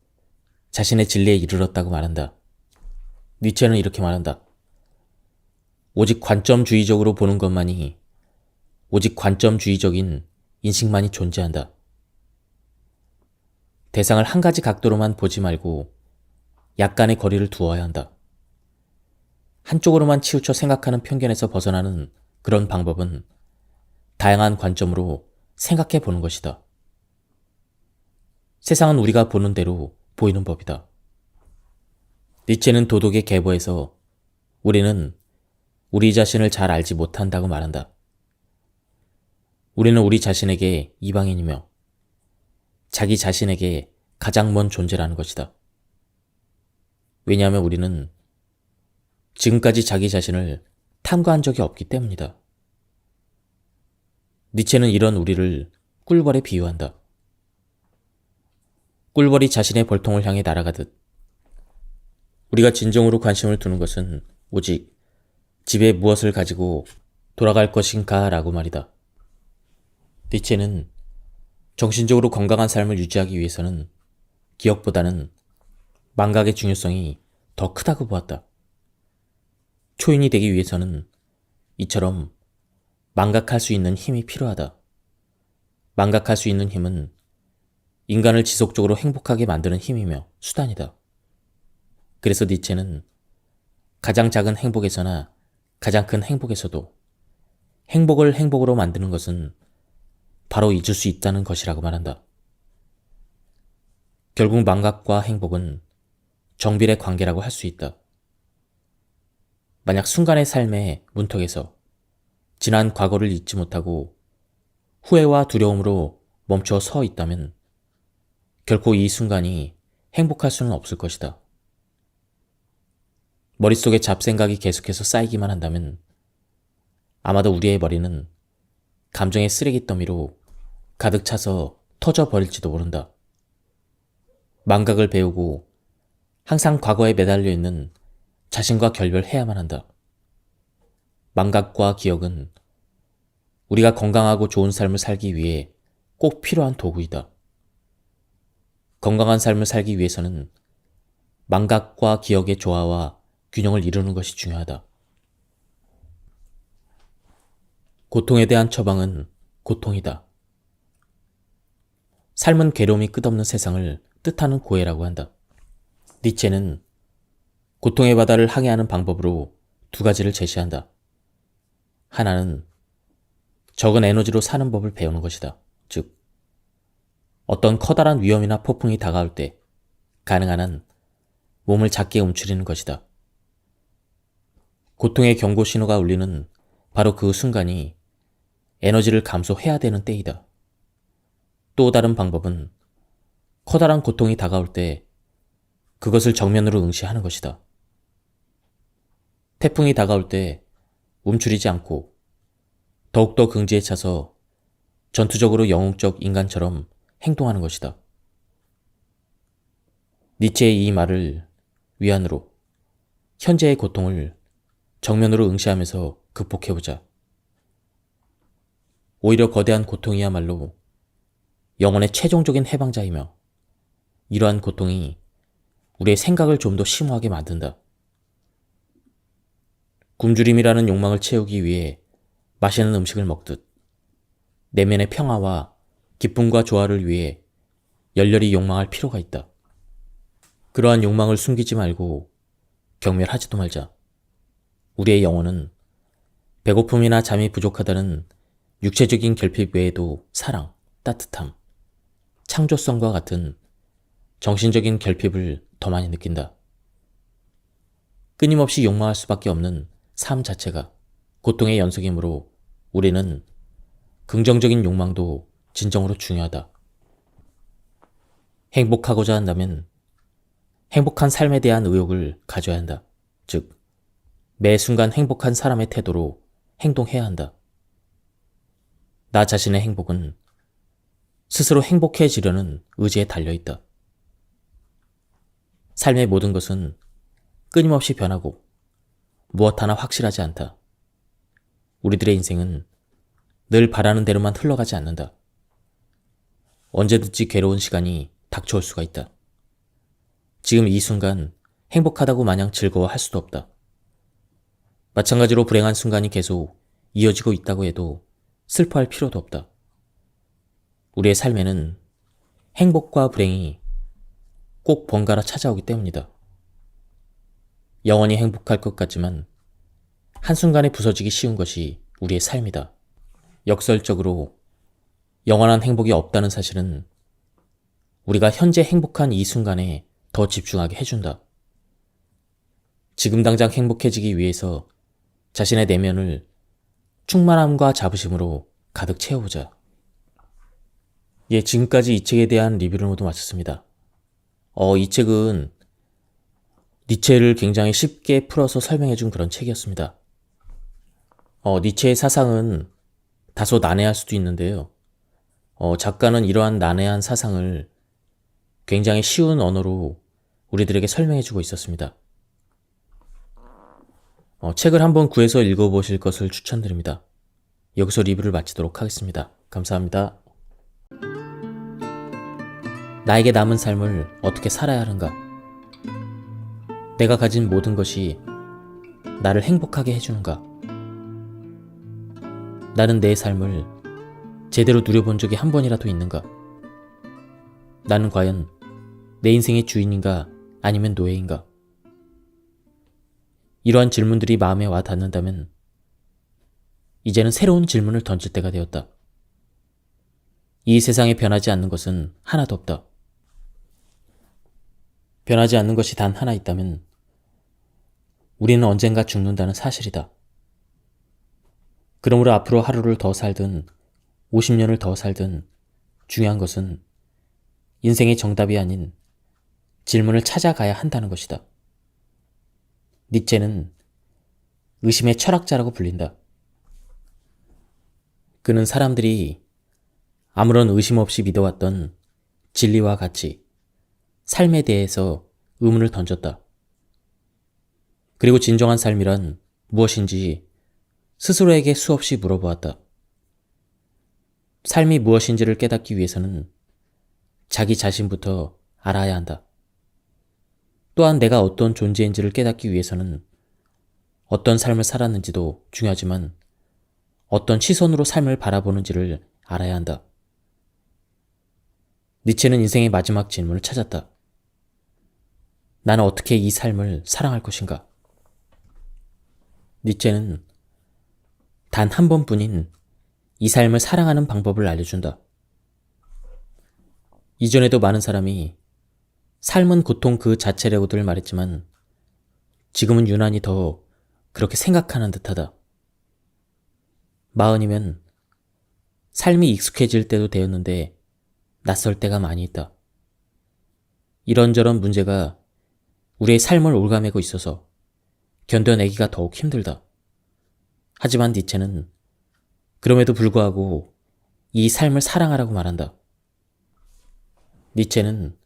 자신의 진리에 이르렀다고 말한다. 니체는 이렇게 말한다. 오직 관점주의적으로 보는 것만이, 오직 관점주의적인 인식만이 존재한다. 대상을 한 가지 각도로만 보지 말고 약간의 거리를 두어야 한다. 한쪽으로만 치우쳐 생각하는 편견에서 벗어나는 그런 방법은 다양한 관점으로 생각해 보는 것이다. 세상은 우리가 보는 대로 보이는 법이다. 니체는 도덕의 계보에서 우리는 우리 자신을 잘 알지 못한다고 말한다. 우리는 우리 자신에게 이방인이며 자기 자신에게 가장 먼 존재라는 것이다. 왜냐하면 우리는 지금까지 자기 자신을 탐구한 적이 없기 때문이다. 니체는 이런 우리를 꿀벌에 비유한다. 꿀벌이 자신의 벌통을 향해 날아가듯 우리가 진정으로 관심을 두는 것은 오직 집에 무엇을 가지고 돌아갈 것인가 라고 말이다. 니체는 정신적으로 건강한 삶을 유지하기 위해서는 기억보다는 망각의 중요성이 더 크다고 보았다. 초인이 되기 위해서는 이처럼 망각할 수 있는 힘이 필요하다. 망각할 수 있는 힘은 인간을 지속적으로 행복하게 만드는 힘이며 수단이다. 그래서 니체는 가장 작은 행복에서나 가장 큰 행복에서도 행복을 행복으로 만드는 것은 바로 잊을 수 있다는 것이라고 말한다. 결국 망각과 행복은 정비례 관계라고 할 수 있다. 만약 순간의 삶의 문턱에서 지난 과거를 잊지 못하고 후회와 두려움으로 멈춰 서 있다면 결코 이 순간이 행복할 수는 없을 것이다. 머릿속에 잡생각이 계속해서 쌓이기만 한다면 아마도 우리의 머리는 감정의 쓰레기 더미로 가득 차서 터져버릴지도 모른다. 망각을 배우고 항상 과거에 매달려 있는 자신과 결별해야만 한다. 망각과 기억은 우리가 건강하고 좋은 삶을 살기 위해 꼭 필요한 도구이다. 건강한 삶을 살기 위해서는 망각과 기억의 조화와 균형을 이루는 것이 중요하다. 고통에 대한 처방은 고통이다. 삶은 괴로움이 끝없는 세상을 뜻하는 고해라고 한다. 니체는 고통의 바다를 항해하는 방법으로 두 가지를 제시한다. 하나는 적은 에너지로 사는 법을 배우는 것이다. 즉, 어떤 커다란 위험이나 폭풍이 다가올 때 가능한 한 몸을 작게 움츠리는 것이다. 고통의 경고 신호가 울리는 바로 그 순간이 에너지를 감소해야 되는 때이다. 또 다른 방법은 커다란 고통이 다가올 때 그것을 정면으로 응시하는 것이다. 태풍이 다가올 때 움츠리지 않고 더욱더 긍지에 차서 전투적으로 영웅적 인간처럼 행동하는 것이다. 니체의 이 말을 위안으로 현재의 고통을 정면으로 응시하면서 극복해보자. 오히려 거대한 고통이야말로 영혼의 최종적인 해방자이며 이러한 고통이 우리의 생각을 좀 더 심오하게 만든다. 굶주림이라는 욕망을 채우기 위해 맛있는 음식을 먹듯 내면의 평화와 기쁨과 조화를 위해 열렬히 욕망할 필요가 있다. 그러한 욕망을 숨기지 말고 경멸하지도 말자. 우리의 영혼은 배고픔이나 잠이 부족하다는 육체적인 결핍 외에도 사랑, 따뜻함, 창조성과 같은 정신적인 결핍을 더 많이 느낀다. 끊임없이 욕망할 수밖에 없는 삶 자체가 고통의 연속이므로 우리는 긍정적인 욕망도 진정으로 중요하다. 행복하고자 한다면 행복한 삶에 대한 의욕을 가져야 한다. 즉, 매 순간 행복한 사람의 태도로 행동해야 한다. 나 자신의 행복은 스스로 행복해지려는 의지에 달려있다. 삶의 모든 것은 끊임없이 변하고 무엇 하나 확실하지 않다. 우리들의 인생은 늘 바라는 대로만 흘러가지 않는다. 언제든지 괴로운 시간이 닥쳐올 수가 있다. 지금 이 순간 행복하다고 마냥 즐거워할 수도 없다. 마찬가지로 불행한 순간이 계속 이어지고 있다고 해도 슬퍼할 필요도 없다. 우리의 삶에는 행복과 불행이 꼭 번갈아 찾아오기 때문이다. 영원히 행복할 것 같지만 한순간에 부서지기 쉬운 것이 우리의 삶이다. 역설적으로 영원한 행복이 없다는 사실은 우리가 현재 행복한 이 순간에 더 집중하게 해준다. 지금 당장 행복해지기 위해서 자신의 내면을 충만함과 자부심으로 가득 채워보자. 예, 지금까지 이 책에 대한 리뷰를 모두 마쳤습니다. 이 책은 니체를 굉장히 쉽게 풀어서 설명해준 그런 책이었습니다. 니체의 사상은 다소 난해할 수도 있는데요. 작가는 이러한 난해한 사상을 굉장히 쉬운 언어로 우리들에게 설명해주고 있었습니다. 책을 한번 구해서 읽어보실 것을 추천드립니다. 여기서 리뷰를 마치도록 하겠습니다. 감사합니다. 나에게 남은 삶을 어떻게 살아야 하는가? 내가 가진 모든 것이 나를 행복하게 해주는가? 나는 내 삶을 제대로 누려본 적이 한 번이라도 있는가? 나는 과연 내 인생의 주인인가 아니면 노예인가? 이러한 질문들이 마음에 와 닿는다면 이제는 새로운 질문을 던질 때가 되었다. 이 세상에 변하지 않는 것은 하나도 없다. 변하지 않는 것이 단 하나 있다면 우리는 언젠가 죽는다는 사실이다. 그러므로 앞으로 하루를 더 살든 50년을 더 살든 중요한 것은 인생의 정답이 아닌 질문을 찾아가야 한다는 것이다. 니체는 의심의 철학자라고 불린다. 그는 사람들이 아무런 의심 없이 믿어왔던 진리와 가치, 삶에 대해서 의문을 던졌다. 그리고 진정한 삶이란 무엇인지 스스로에게 수없이 물어보았다. 삶이 무엇인지를 깨닫기 위해서는 자기 자신부터 알아야 한다. 또한 내가 어떤 존재인지를 깨닫기 위해서는 어떤 삶을 살았는지도 중요하지만 어떤 시선으로 삶을 바라보는지를 알아야 한다. 니체는 인생의 마지막 질문을 찾았다. 나는 어떻게 이 삶을 사랑할 것인가? 니체는 단 한 번뿐인 이 삶을 사랑하는 방법을 알려준다. 이전에도 많은 사람이 삶은 고통 그 자체라고들 말했지만 지금은 유난히 더 그렇게 생각하는 듯하다. 40이면 삶이 익숙해질 때도 되었는데 낯설 때가 많이 있다. 이런저런 문제가 우리의 삶을 옭아매고 있어서 견뎌내기가 더욱 힘들다. 하지만 니체는 그럼에도 불구하고 이 삶을 사랑하라고 말한다. 니체는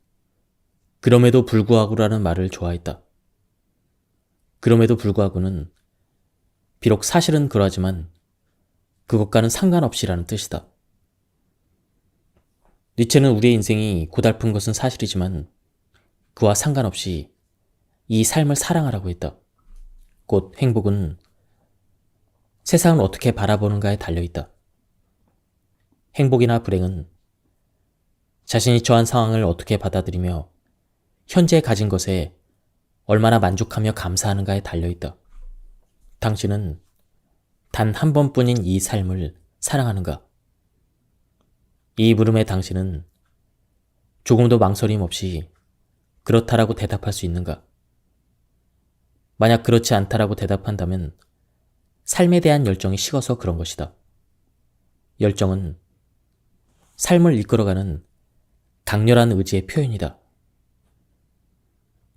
그럼에도 불구하고라는 말을 좋아했다. 그럼에도 불구하고는 비록 사실은 그러하지만 그것과는 상관없이라는 뜻이다. 니체는 우리의 인생이 고달픈 것은 사실이지만 그와 상관없이 이 삶을 사랑하라고 했다. 곧 행복은 세상을 어떻게 바라보는가에 달려있다. 행복이나 불행은 자신이 처한 상황을 어떻게 받아들이며 현재 가진 것에 얼마나 만족하며 감사하는가에 달려있다. 당신은 단 한 번뿐인 이 삶을 사랑하는가? 이 물음에 당신은 조금도 망설임 없이 그렇다라고 대답할 수 있는가? 만약 그렇지 않다라고 대답한다면 삶에 대한 열정이 식어서 그런 것이다. 열정은 삶을 이끌어가는 강렬한 의지의 표현이다.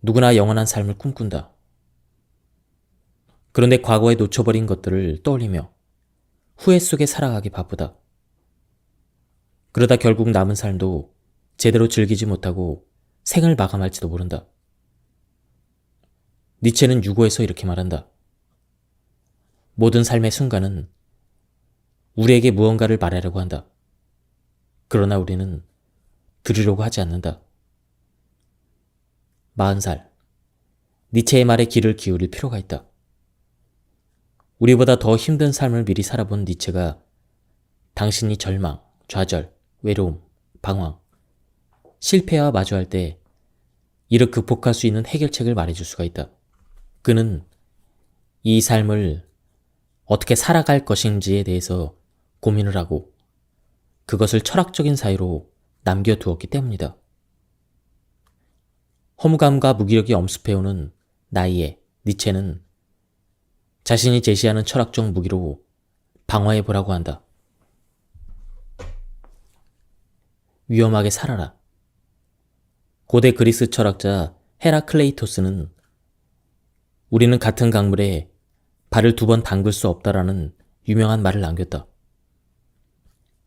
누구나 영원한 삶을 꿈꾼다. 그런데 과거에 놓쳐버린 것들을 떠올리며 후회 속에 살아가기 바쁘다. 그러다 결국 남은 삶도 제대로 즐기지 못하고 생을 마감할지도 모른다. 니체는 유고에서 이렇게 말한다. 모든 삶의 순간은 우리에게 무언가를 말하려고 한다. 그러나 우리는 들으려고 하지 않는다. 40살. 니체의 말에 귀를 기울일 필요가 있다. 우리보다 더 힘든 삶을 미리 살아본 니체가 당신이 절망, 좌절, 외로움, 방황, 실패와 마주할 때 이를 극복할 수 있는 해결책을 말해줄 수가 있다. 그는 이 삶을 어떻게 살아갈 것인지에 대해서 고민을 하고 그것을 철학적인 사유로 남겨두었기 때문이다. 허무감과 무기력이 엄습해오는 나이에 니체는 자신이 제시하는 철학적 무기로 방어해보라고 한다. 위험하게 살아라. 고대 그리스 철학자 헤라클레이토스는 우리는 같은 강물에 발을 2번 담글 수 없다라는 유명한 말을 남겼다.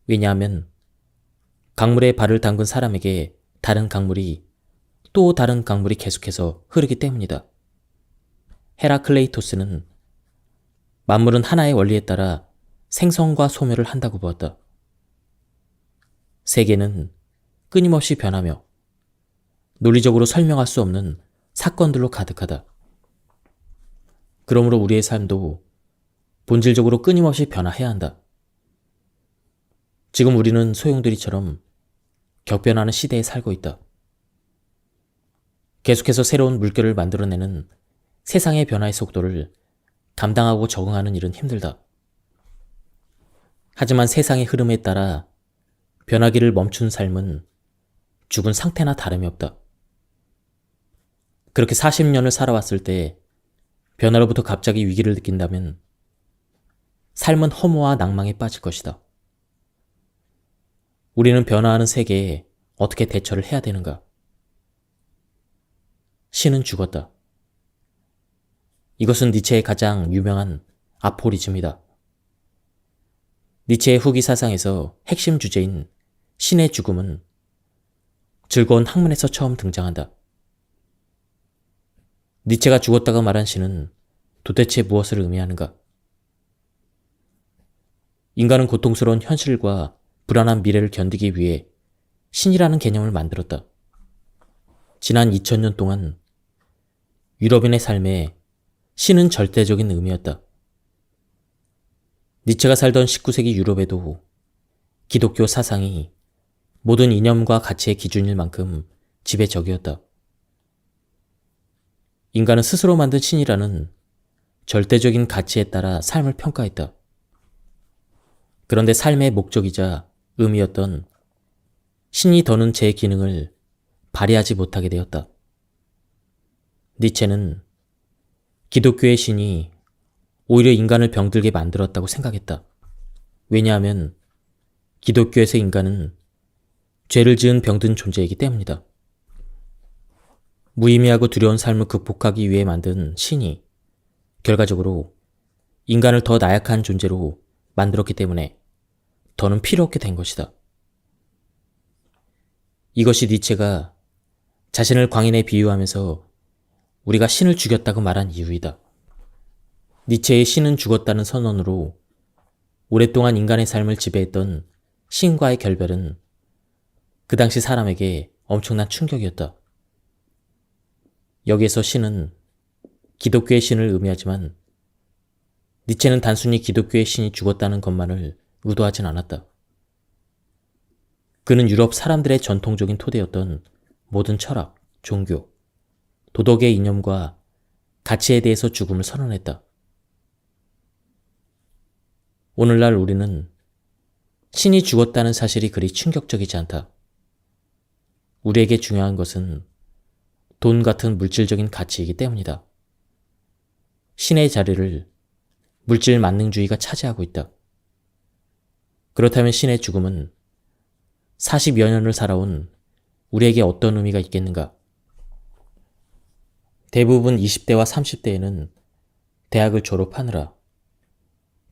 왜냐하면 강물에 발을 담근 사람에게 다른 강물이 또 다른 강물이 계속해서 흐르기 때문이다. 헤라클레이토스는 만물은 하나의 원리에 따라 생성과 소멸을 한다고 보았다. 세계는 끊임없이 변하며 논리적으로 설명할 수 없는 사건들로 가득하다. 그러므로 우리의 삶도 본질적으로 끊임없이 변화해야 한다. 지금 우리는 소용돌이처럼 격변하는 시대에 살고 있다. 계속해서 새로운 물결을 만들어내는 세상의 변화의 속도를 감당하고 적응하는 일은 힘들다. 하지만 세상의 흐름에 따라 변하기를 멈춘 삶은 죽은 상태나 다름이 없다. 그렇게 40년을 살아왔을 때 변화로부터 갑자기 위기를 느낀다면 삶은 허무와 낭망에 빠질 것이다. 우리는 변화하는 세계에 어떻게 대처를 해야 되는가? 신은 죽었다. 이것은 니체의 가장 유명한 아포리즘이다. 니체의 후기 사상에서 핵심 주제인 신의 죽음은 즐거운 학문에서 처음 등장한다. 니체가 죽었다고 말한 신은 도대체 무엇을 의미하는가? 인간은 고통스러운 현실과 불안한 미래를 견디기 위해 신이라는 개념을 만들었다. 지난 2000년 동안 유럽인의 삶에 신은 절대적인 의미였다. 니체가 살던 19세기 유럽에도 기독교 사상이 모든 이념과 가치의 기준일 만큼 지배적이었다. 인간은 스스로 만든 신이라는 절대적인 가치에 따라 삶을 평가했다. 그런데 삶의 목적이자 의미였던 신이 더는 제 기능을 발휘하지 못하게 되었다. 니체는 기독교의 신이 오히려 인간을 병들게 만들었다고 생각했다. 왜냐하면 기독교에서 인간은 죄를 지은 병든 존재이기 때문이다. 무의미하고 두려운 삶을 극복하기 위해 만든 신이 결과적으로 인간을 더 나약한 존재로 만들었기 때문에 더는 필요 없게 된 것이다. 이것이 니체가 자신을 광인에 비유하면서 우리가 신을 죽였다고 말한 이유이다. 니체의 신은 죽었다는 선언으로 오랫동안 인간의 삶을 지배했던 신과의 결별은 그 당시 사람에게 엄청난 충격이었다. 여기에서 신은 기독교의 신을 의미하지만 니체는 단순히 기독교의 신이 죽었다는 것만을 의도하진 않았다. 그는 유럽 사람들의 전통적인 토대였던 모든 철학, 종교, 도덕의 이념과 가치에 대해서 죽음을 선언했다. 오늘날 우리는 신이 죽었다는 사실이 그리 충격적이지 않다. 우리에게 중요한 것은 돈 같은 물질적인 가치이기 때문이다. 신의 자리를 물질 만능주의가 차지하고 있다. 그렇다면 신의 죽음은 40여 년을 살아온 우리에게 어떤 의미가 있겠는가? 대부분 20대와 30대에는 대학을 졸업하느라,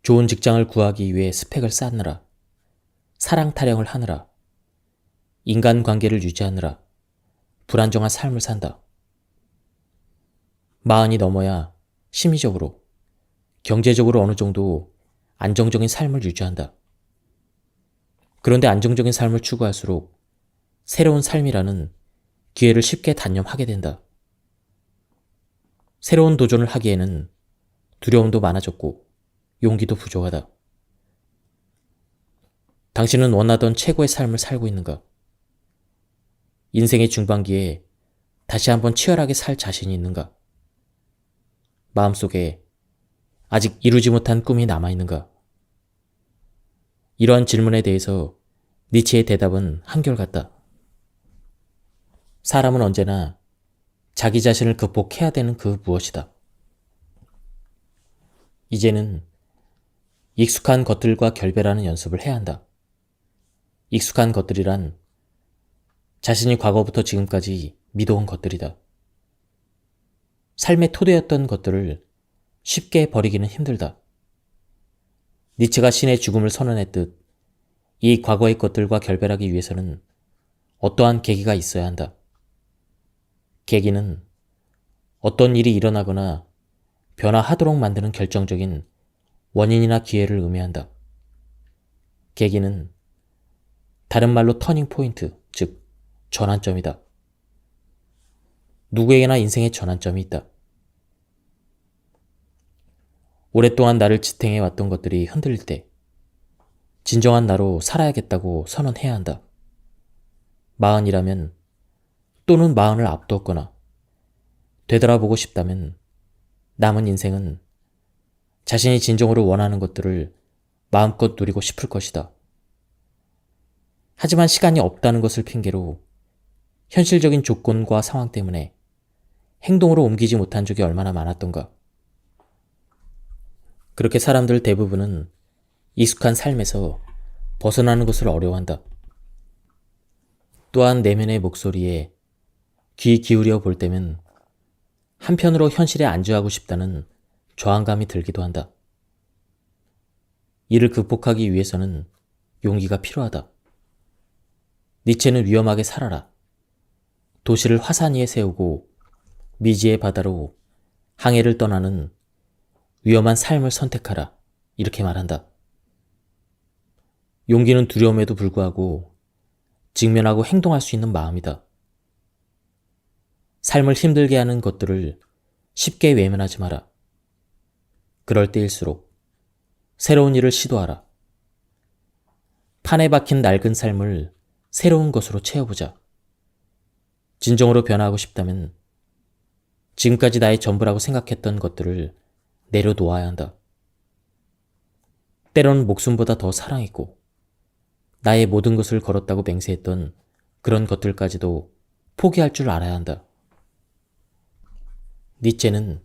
좋은 직장을 구하기 위해 스펙을 쌓느라, 사랑 타령을 하느라, 인간관계를 유지하느라 불안정한 삶을 산다. 40이 넘어야 심리적으로, 경제적으로 어느 정도 안정적인 삶을 유지한다. 그런데 안정적인 삶을 추구할수록 새로운 삶이라는 기회를 쉽게 단념하게 된다. 새로운 도전을 하기에는 두려움도 많아졌고 용기도 부족하다. 당신은 원하던 최고의 삶을 살고 있는가? 인생의 중반기에 다시 한번 치열하게 살 자신이 있는가? 마음속에 아직 이루지 못한 꿈이 남아있는가? 이러한 질문에 대해서 니체의 대답은 한결같다. 사람은 언제나 자기 자신을 극복해야 되는 그 무엇이다. 이제는 익숙한 것들과 결별하는 연습을 해야 한다. 익숙한 것들이란 자신이 과거부터 지금까지 믿어온 것들이다. 삶의 토대였던 것들을 쉽게 버리기는 힘들다. 니체가 신의 죽음을 선언했듯 이 과거의 것들과 결별하기 위해서는 어떠한 계기가 있어야 한다. 계기는 어떤 일이 일어나거나 변화하도록 만드는 결정적인 원인이나 기회를 의미한다. 계기는 다른 말로 터닝 포인트, 즉 전환점이다. 누구에게나 인생의 전환점이 있다. 오랫동안 나를 지탱해 왔던 것들이 흔들릴 때 진정한 나로 살아야겠다고 선언해야 한다. 40이라면 또는 40을 앞두었거나 되돌아보고 싶다면 남은 인생은 자신이 진정으로 원하는 것들을 마음껏 누리고 싶을 것이다. 하지만 시간이 없다는 것을 핑계로 현실적인 조건과 상황 때문에 행동으로 옮기지 못한 적이 얼마나 많았던가. 그렇게 사람들 대부분은 익숙한 삶에서 벗어나는 것을 어려워한다. 또한 내면의 목소리에 귀 기울여 볼 때면 한편으로 현실에 안주하고 싶다는 저항감이 들기도 한다. 이를 극복하기 위해서는 용기가 필요하다. 니체는 위험하게 살아라. 도시를 화산 위에 세우고 미지의 바다로 항해를 떠나는 위험한 삶을 선택하라. 이렇게 말한다. 용기는 두려움에도 불구하고 직면하고 행동할 수 있는 마음이다. 삶을 힘들게 하는 것들을 쉽게 외면하지 마라. 그럴 때일수록 새로운 일을 시도하라. 판에 박힌 낡은 삶을 새로운 것으로 채워보자. 진정으로 변화하고 싶다면 지금까지 나의 전부라고 생각했던 것들을 내려놓아야 한다. 때로는 목숨보다 더 사랑했고 나의 모든 것을 걸었다고 맹세했던 그런 것들까지도 포기할 줄 알아야 한다. 니체는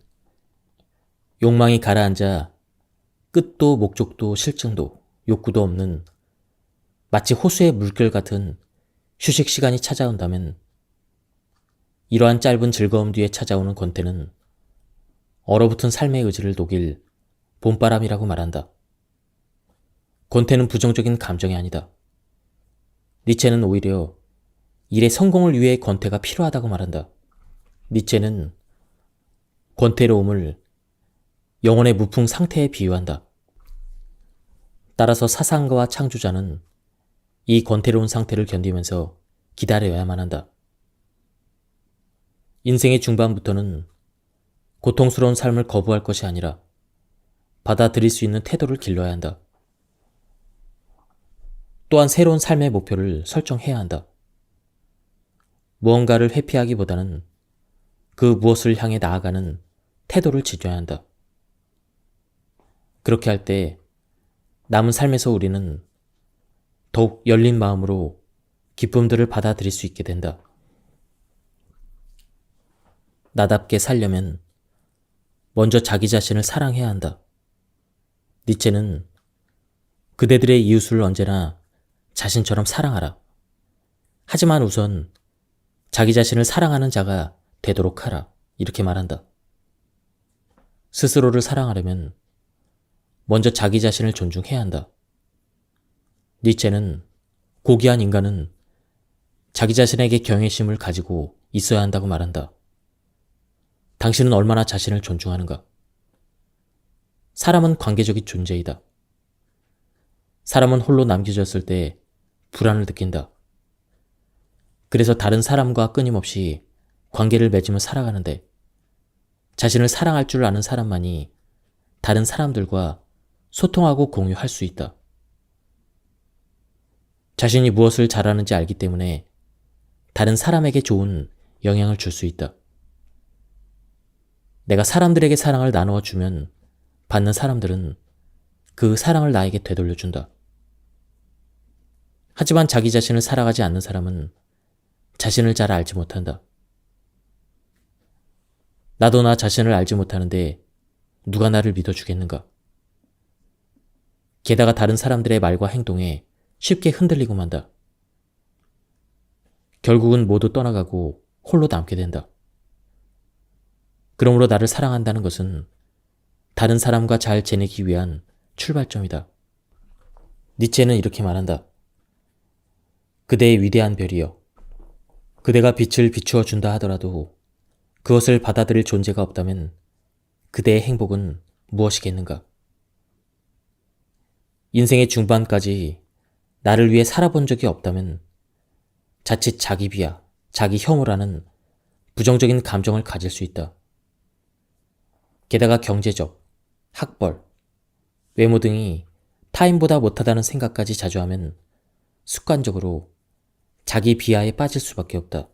욕망이 가라앉아 끝도 목적도 실증도 욕구도 없는 마치 호수의 물결 같은 휴식 시간이 찾아온다면 이러한 짧은 즐거움 뒤에 찾아오는 권태는 얼어붙은 삶의 의지를 녹일 봄바람이라고 말한다. 권태는 부정적인 감정이 아니다. 니체는 오히려 일의 성공을 위해 권태가 필요하다고 말한다. 니체는 권태로움을 영혼의 무풍 상태에 비유한다. 따라서 사상가와 창조자는 이 권태로운 상태를 견디면서 기다려야만 한다. 인생의 중반부터는 고통스러운 삶을 거부할 것이 아니라 받아들일 수 있는 태도를 길러야 한다. 또한 새로운 삶의 목표를 설정해야 한다. 무언가를 회피하기보다는 그 무엇을 향해 나아가는 태도를 지켜야 한다. 그렇게 할 때 남은 삶에서 우리는 더욱 열린 마음으로 기쁨들을 받아들일 수 있게 된다. 나답게 살려면 먼저 자기 자신을 사랑해야 한다. 니체는 그대들의 이웃을 언제나 자신처럼 사랑하라. 하지만 우선 자기 자신을 사랑하는 자가 되도록 하라. 이렇게 말한다. 스스로를 사랑하려면 먼저 자기 자신을 존중해야 한다. 니체는 고귀한 인간은 자기 자신에게 경외심을 가지고 있어야 한다고 말한다. 당신은 얼마나 자신을 존중하는가? 사람은 관계적인 존재이다. 사람은 홀로 남겨졌을 때 불안을 느낀다. 그래서 다른 사람과 끊임없이 관계를 맺으며 살아가는데 자신을 사랑할 줄 아는 사람만이 다른 사람들과 소통하고 공유할 수 있다. 자신이 무엇을 잘하는지 알기 때문에 다른 사람에게 좋은 영향을 줄 수 있다. 내가 사람들에게 사랑을 나누어 주면 받는 사람들은 그 사랑을 나에게 되돌려준다. 하지만 자기 자신을 사랑하지 않는 사람은 자신을 잘 알지 못한다. 나도 나 자신을 알지 못하는데 누가 나를 믿어주겠는가? 게다가 다른 사람들의 말과 행동에 쉽게 흔들리고 만다. 결국은 모두 떠나가고 홀로 남게 된다. 그러므로 나를 사랑한다는 것은 다른 사람과 잘 지내기 위한 출발점이다. 니체는 이렇게 말한다. 그대의 위대한 별이여. 그대가 빛을 비추어 준다 하더라도 그것을 받아들일 존재가 없다면 그대의 행복은 무엇이겠는가? 인생의 중반까지 나를 위해 살아본 적이 없다면 자칫 자기 비하, 자기 혐오라는 부정적인 감정을 가질 수 있다. 게다가 경제적, 학벌, 외모 등이 타인보다 못하다는 생각까지 자주 하면 습관적으로 자기 비하에 빠질 수밖에 없다.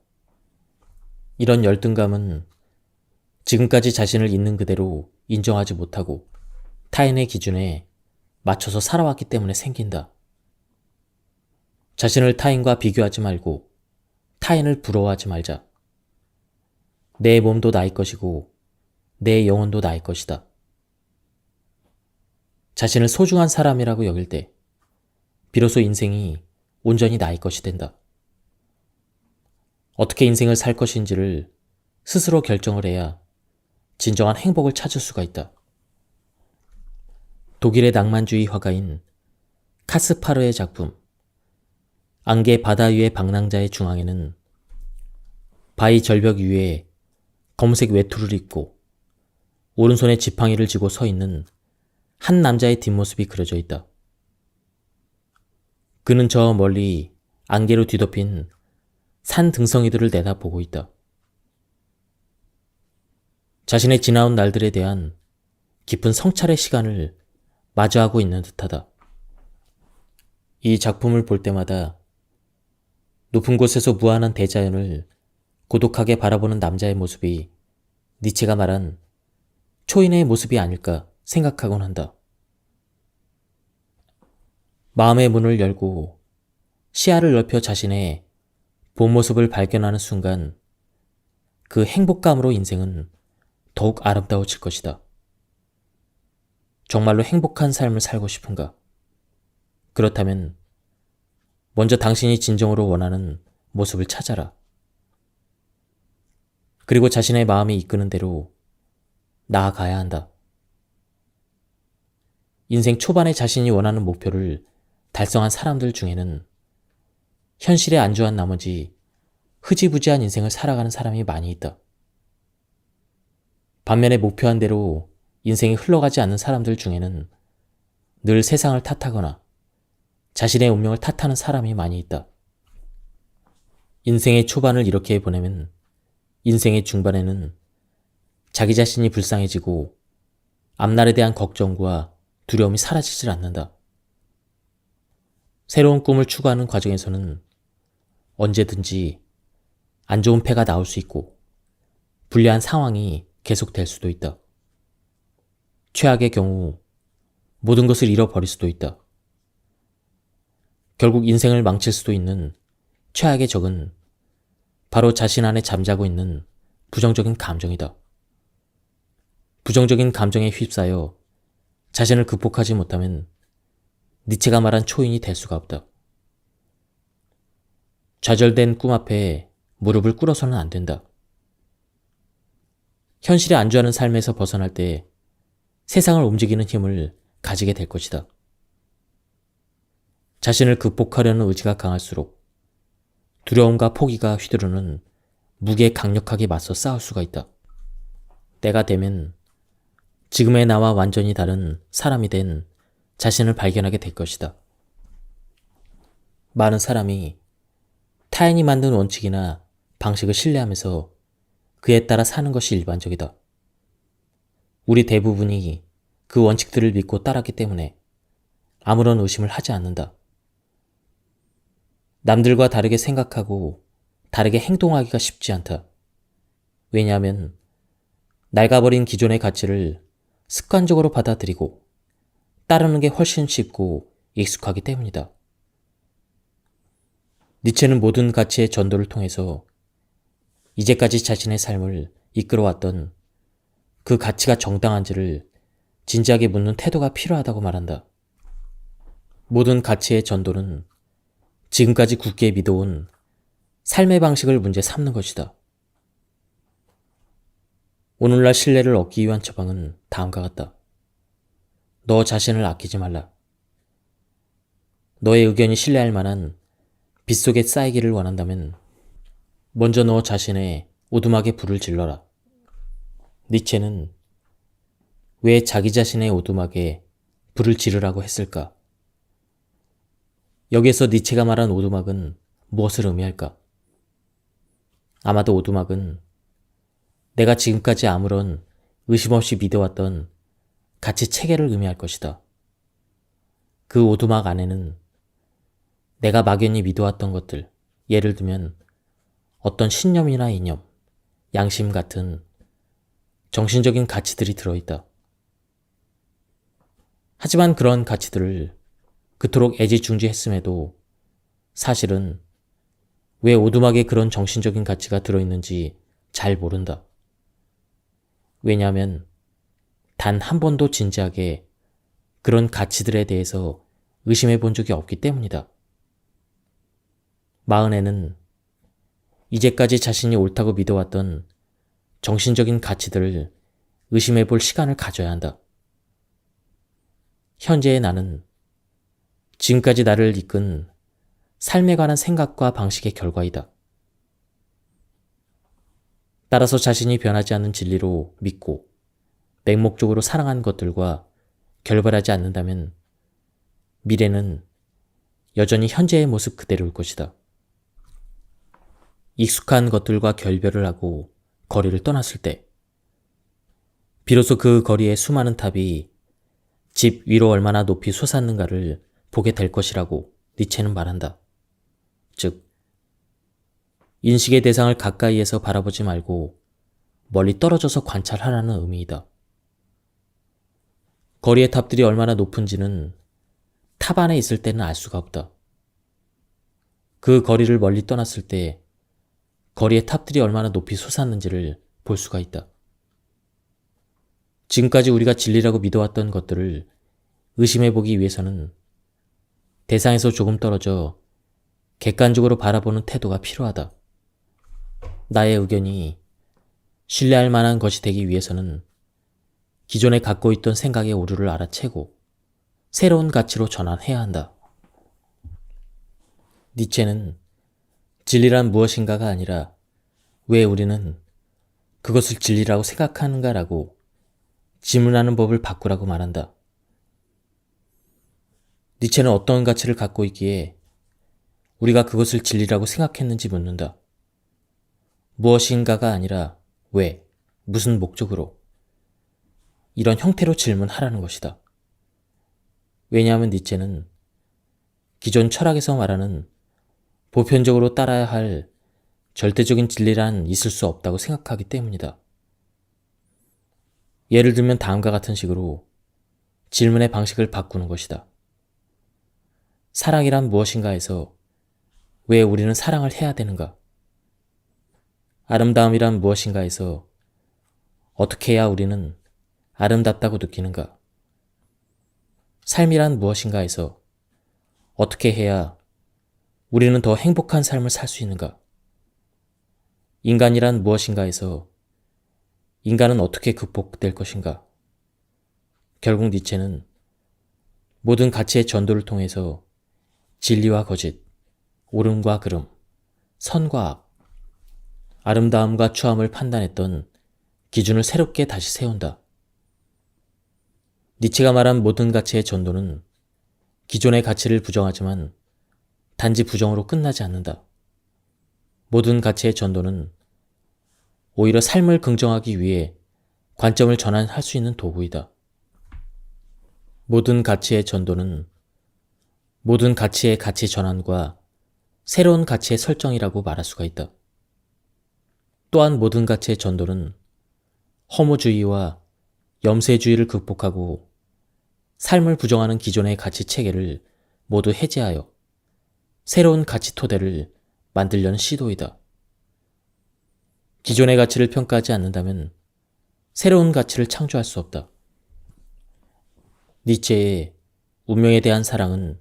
이런 열등감은 지금까지 자신을 있는 그대로 인정하지 못하고 타인의 기준에 맞춰서 살아왔기 때문에 생긴다. 자신을 타인과 비교하지 말고 타인을 부러워하지 말자. 내 몸도 나의 것이고 내 영혼도 나의 것이다. 자신을 소중한 사람이라고 여길 때 비로소 인생이 온전히 나의 것이 된다. 어떻게 인생을 살 것인지를 스스로 결정을 해야 진정한 행복을 찾을 수가 있다. 독일의 낭만주의 화가인 카스파르의 작품 안개 바다 위의 방랑자의 중앙에는 바위 절벽 위에 검은색 외투를 입고 오른손에 지팡이를 쥐고 서 있는 한 남자의 뒷모습이 그려져 있다. 그는 저 멀리 안개로 뒤덮인 산 등성이들을 내다보고 있다. 자신의 지나온 날들에 대한 깊은 성찰의 시간을 마주하고 있는 듯하다. 이 작품을 볼 때마다 높은 곳에서 무한한 대자연을 고독하게 바라보는 남자의 모습이 니체가 말한 초인의 모습이 아닐까 생각하곤 한다. 마음의 문을 열고 시야를 넓혀 자신의 본 모습을 발견하는 순간 그 행복감으로 인생은 더욱 아름다워질 것이다. 정말로 행복한 삶을 살고 싶은가? 그렇다면 먼저 당신이 진정으로 원하는 모습을 찾아라. 그리고 자신의 마음이 이끄는 대로 나아가야 한다. 인생 초반에 자신이 원하는 목표를 달성한 사람들 중에는 현실에 안주한 나머지 흐지부지한 인생을 살아가는 사람이 많이 있다. 반면에 목표한 대로 인생이 흘러가지 않는 사람들 중에는 늘 세상을 탓하거나 자신의 운명을 탓하는 사람이 많이 있다. 인생의 초반을 이렇게 보내면 인생의 중반에는 자기 자신이 불쌍해지고 앞날에 대한 걱정과 두려움이 사라지질 않는다. 새로운 꿈을 추구하는 과정에서는 언제든지 안 좋은 패가 나올 수 있고 불리한 상황이 계속될 수도 있다. 최악의 경우 모든 것을 잃어버릴 수도 있다. 결국 인생을 망칠 수도 있는 최악의 적은 바로 자신 안에 잠자고 있는 부정적인 감정이다. 부정적인 감정에 휩싸여 자신을 극복하지 못하면 니체가 말한 초인이 될 수가 없다. 좌절된 꿈 앞에 무릎을 꿇어서는 안 된다. 현실에 안주하는 삶에서 벗어날 때 세상을 움직이는 힘을 가지게 될 것이다. 자신을 극복하려는 의지가 강할수록 두려움과 포기가 휘두르는 무게에 강력하게 맞서 싸울 수가 있다. 때가 되면 지금의 나와 완전히 다른 사람이 된 자신을 발견하게 될 것이다. 많은 사람이 타인이 만든 원칙이나 방식을 신뢰하면서 그에 따라 사는 것이 일반적이다. 우리 대부분이 그 원칙들을 믿고 따랐기 때문에 아무런 의심을 하지 않는다. 남들과 다르게 생각하고 다르게 행동하기가 쉽지 않다. 왜냐하면 낡아버린 기존의 가치를 습관적으로 받아들이고 따르는 게 훨씬 쉽고 익숙하기 때문이다. 니체는 모든 가치의 전도를 통해서 이제까지 자신의 삶을 이끌어왔던 그 가치가 정당한지를 진지하게 묻는 태도가 필요하다고 말한다. 모든 가치의 전도는 지금까지 굳게 믿어온 삶의 방식을 문제 삼는 것이다. 오늘날 신뢰를 얻기 위한 처방은 다음과 같다. 너 자신을 아끼지 말라. 너의 의견이 신뢰할 만한 빗속에 쌓이기를 원한다면 먼저 너 자신의 오두막에 불을 질러라. 니체는 왜 자기 자신의 오두막에 불을 지르라고 했을까? 여기에서 니체가 말한 오두막은 무엇을 의미할까? 아마도 오두막은 내가 지금까지 아무런 의심 없이 믿어왔던 가치 체계를 의미할 것이다. 그 오두막 안에는 내가 막연히 믿어왔던 것들, 예를 들면 어떤 신념이나 이념, 양심 같은 정신적인 가치들이 들어있다. 하지만 그런 가치들을 그토록 애지중지했음에도 사실은 왜 오두막에 그런 정신적인 가치가 들어있는지 잘 모른다. 왜냐하면 단 한 번도 진지하게 그런 가치들에 대해서 의심해 본 적이 없기 때문이다. 마흔에는 이제까지 자신이 옳다고 믿어왔던 정신적인 가치들을 의심해 볼 시간을 가져야 한다. 현재의 나는 지금까지 나를 이끈 삶에 관한 생각과 방식의 결과이다. 따라서 자신이 변하지 않는 진리로 믿고 맹목적으로 사랑한 것들과 결별하지 않는다면 미래는 여전히 현재의 모습 그대로일 것이다. 익숙한 것들과 결별을 하고 거리를 떠났을 때 비로소 그 거리의 수많은 탑이 집 위로 얼마나 높이 솟았는가를 보게 될 것이라고 니체는 말한다. 즉, 인식의 대상을 가까이에서 바라보지 말고 멀리 떨어져서 관찰하라는 의미이다. 거리의 탑들이 얼마나 높은지는 탑 안에 있을 때는 알 수가 없다. 그 거리를 멀리 떠났을 때 거리의 탑들이 얼마나 높이 솟았는지를 볼 수가 있다. 지금까지 우리가 진리라고 믿어왔던 것들을 의심해보기 위해서는 대상에서 조금 떨어져 객관적으로 바라보는 태도가 필요하다. 나의 의견이 신뢰할 만한 것이 되기 위해서는 기존에 갖고 있던 생각의 오류를 알아채고 새로운 가치로 전환해야 한다. 니체는 진리란 무엇인가가 아니라 왜 우리는 그것을 진리라고 생각하는가라고 질문하는 법을 바꾸라고 말한다. 니체는 어떤 가치를 갖고 있기에 우리가 그것을 진리라고 생각했는지 묻는다. 무엇인가가 아니라 왜, 무슨 목적으로 이런 형태로 질문하라는 것이다. 왜냐하면 니체는 기존 철학에서 말하는 보편적으로 따라야 할 절대적인 진리란 있을 수 없다고 생각하기 때문이다. 예를 들면 다음과 같은 식으로 질문의 방식을 바꾸는 것이다. 사랑이란 무엇인가에서 왜 우리는 사랑을 해야 되는가? 아름다움이란 무엇인가에서 어떻게 해야 우리는 아름답다고 느끼는가? 삶이란 무엇인가에서 어떻게 해야 우리는 더 행복한 삶을 살 수 있는가? 인간이란 무엇인가에서 인간은 어떻게 극복될 것인가? 결국 니체는 모든 가치의 전도를 통해서 진리와 거짓, 옳음과 그름, 선과 악, 아름다움과 추함을 판단했던 기준을 새롭게 다시 세운다. 니체가 말한 모든 가치의 전도는 기존의 가치를 부정하지만 단지 부정으로 끝나지 않는다. 모든 가치의 전도는 오히려 삶을 긍정하기 위해 관점을 전환할 수 있는 도구이다. 모든 가치의 전도는 모든 가치의 가치 전환과 새로운 가치의 설정이라고 말할 수가 있다. 또한 모든 가치의 전도는 허무주의와 염세주의를 극복하고 삶을 부정하는 기존의 가치 체계를 모두 해제하여 새로운 가치 토대를 만들려는 시도이다. 기존의 가치를 평가하지 않는다면 새로운 가치를 창조할 수 없다. 니체의 운명에 대한 사랑은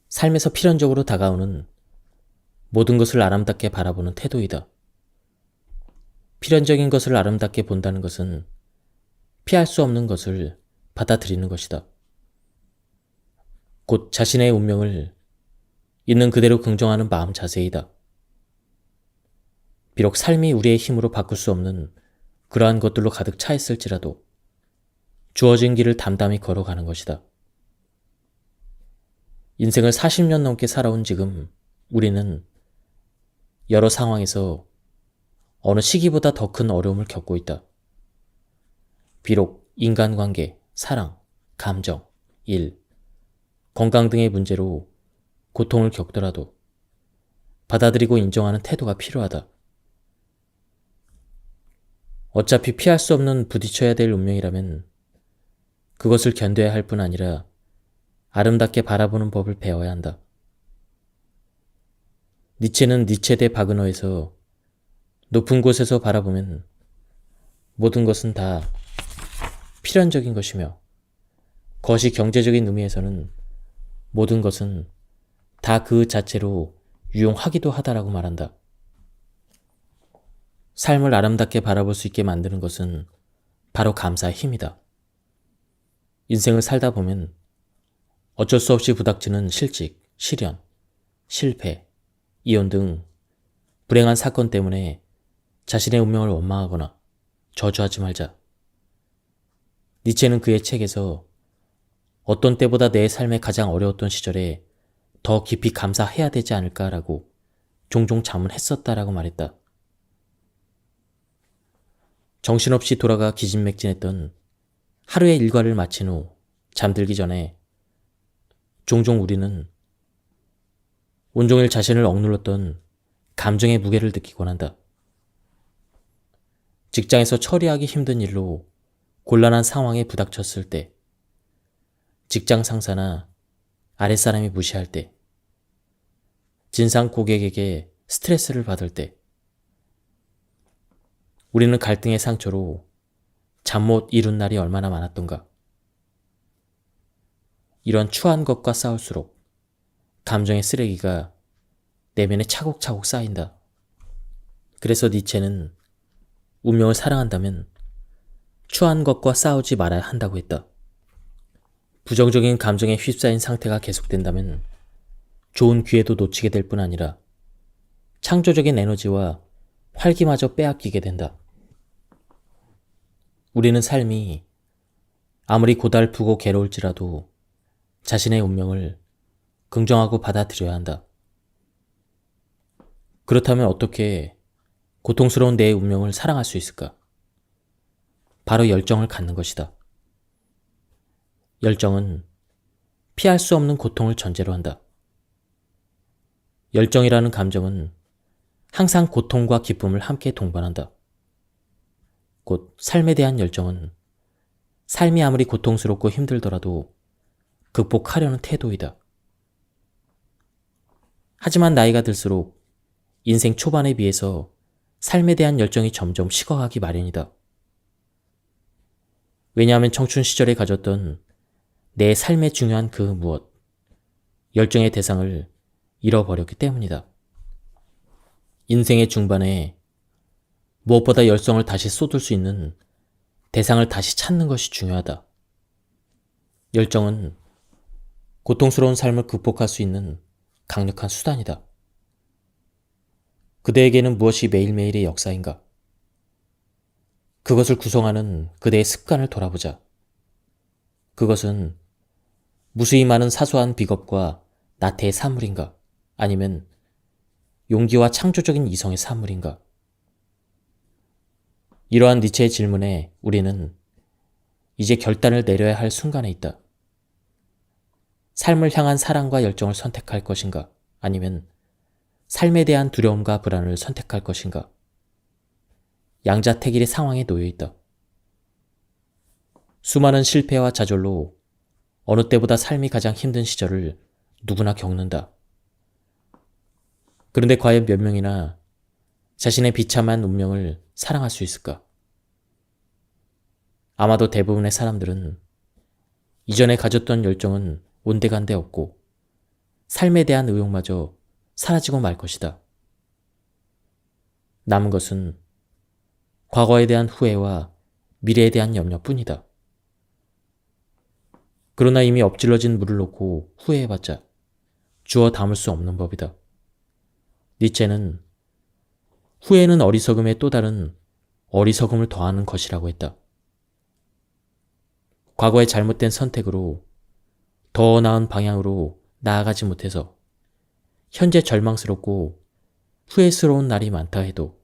삶에서 필연적으로 다가오는 모든 것을 아름답게 바라보는 태도이다. 필연적인 것을 아름답게 본다는 것은 피할 수 없는 것을 받아들이는 것이다. 곧 자신의 운명을 있는 그대로 긍정하는 마음 자세이다. 비록 삶이 우리의 힘으로 바꿀 수 없는 그러한 것들로 가득 차 있을지라도 주어진 길을 담담히 걸어가는 것이다. 인생을 40년 넘게 살아온 지금 우리는 여러 상황에서 어느 시기보다 더 큰 어려움을 겪고 있다. 비록 인간관계, 사랑, 감정, 일, 건강 등의 문제로 고통을 겪더라도 받아들이고 인정하는 태도가 필요하다. 어차피 피할 수 없는 부딪혀야 될 운명이라면 그것을 견뎌야 할 뿐 아니라 아름답게 바라보는 법을 배워야 한다. 니체는 니체 대 바그너에서 높은 곳에서 바라보면 모든 것은 다 필연적인 것이며 거시 경제적인 의미에서는 모든 것은 다 그 자체로 유용하기도 하다라고 말한다. 삶을 아름답게 바라볼 수 있게 만드는 것은 바로 감사의 힘이다. 인생을 살다 보면 어쩔 수 없이 부닥치는 실직, 실연, 실패, 이혼 등 불행한 사건 때문에 자신의 운명을 원망하거나 저주하지 말자. 니체는 그의 책에서 어떤 때보다 내 삶의 가장 어려웠던 시절에 더 깊이 감사해야 되지 않을까라고 종종 자문했었다라고 말했다. 정신없이 돌아가 기진맥진했던 하루의 일과를 마친 후 잠들기 전에 종종 우리는 온종일 자신을 억눌렀던 감정의 무게를 느끼곤 한다. 직장에서 처리하기 힘든 일로 곤란한 상황에 부닥쳤을 때, 직장 상사나 아랫사람이 무시할 때, 진상 고객에게 스트레스를 받을 때, 우리는 갈등의 상처로 잠 못 이룬 날이 얼마나 많았던가. 이런 추한 것과 싸울수록 감정의 쓰레기가 내면에 차곡차곡 쌓인다. 그래서 니체는 운명을 사랑한다면 추한 것과 싸우지 말아야 한다고 했다. 부정적인 감정에 휩싸인 상태가 계속된다면 좋은 기회도 놓치게 될 뿐 아니라 창조적인 에너지와 활기마저 빼앗기게 된다. 우리는 삶이 아무리 고달프고 괴로울지라도 자신의 운명을 긍정하고 받아들여야 한다. 그렇다면 어떻게 고통스러운 내 운명을 사랑할 수 있을까? 바로 열정을 갖는 것이다. 열정은 피할 수 없는 고통을 전제로 한다. 열정이라는 감정은 항상 고통과 기쁨을 함께 동반한다. 곧 삶에 대한 열정은 삶이 아무리 고통스럽고 힘들더라도 극복하려는 태도이다. 하지만 나이가 들수록 인생 초반에 비해서 삶에 대한 열정이 점점 식어가기 마련이다. 왜냐하면 청춘 시절에 가졌던 내 삶의 중요한 그 무엇, 열정의 대상을 잃어버렸기 때문이다. 인생의 중반에 무엇보다 열정을 다시 쏟을 수 있는 대상을 다시 찾는 것이 중요하다. 열정은 고통스러운 삶을 극복할 수 있는 강력한 수단이다. 그대에게는 무엇이 매일매일의 역사인가? 그것을 구성하는 그대의 습관을 돌아보자. 그것은 무수히 많은 사소한 비겁과 나태의 산물인가? 아니면 용기와 창조적인 이성의 산물인가? 이러한 니체의 질문에 우리는 이제 결단을 내려야 할 순간에 있다. 삶을 향한 사랑과 열정을 선택할 것인가? 아니면 삶에 대한 두려움과 불안을 선택할 것인가? 양자택일의 상황에 놓여 있다. 수많은 실패와 좌절로 어느 때보다 삶이 가장 힘든 시절을 누구나 겪는다. 그런데 과연 몇 명이나 자신의 비참한 운명을 사랑할 수 있을까? 아마도 대부분의 사람들은 이전에 가졌던 열정은 온데간데 없고 삶에 대한 의욕마저 사라지고 말 것이다. 남은 것은 과거에 대한 후회와 미래에 대한 염려뿐이다. 그러나 이미 엎질러진 물을 놓고 후회해봤자 주워 담을 수 없는 법이다. 니체는 후회는 어리석음의 또 다른 어리석음을 더하는 것이라고 했다. 과거의 잘못된 선택으로 더 나은 방향으로 나아가지 못해서 현재 절망스럽고 후회스러운 날이 많다 해도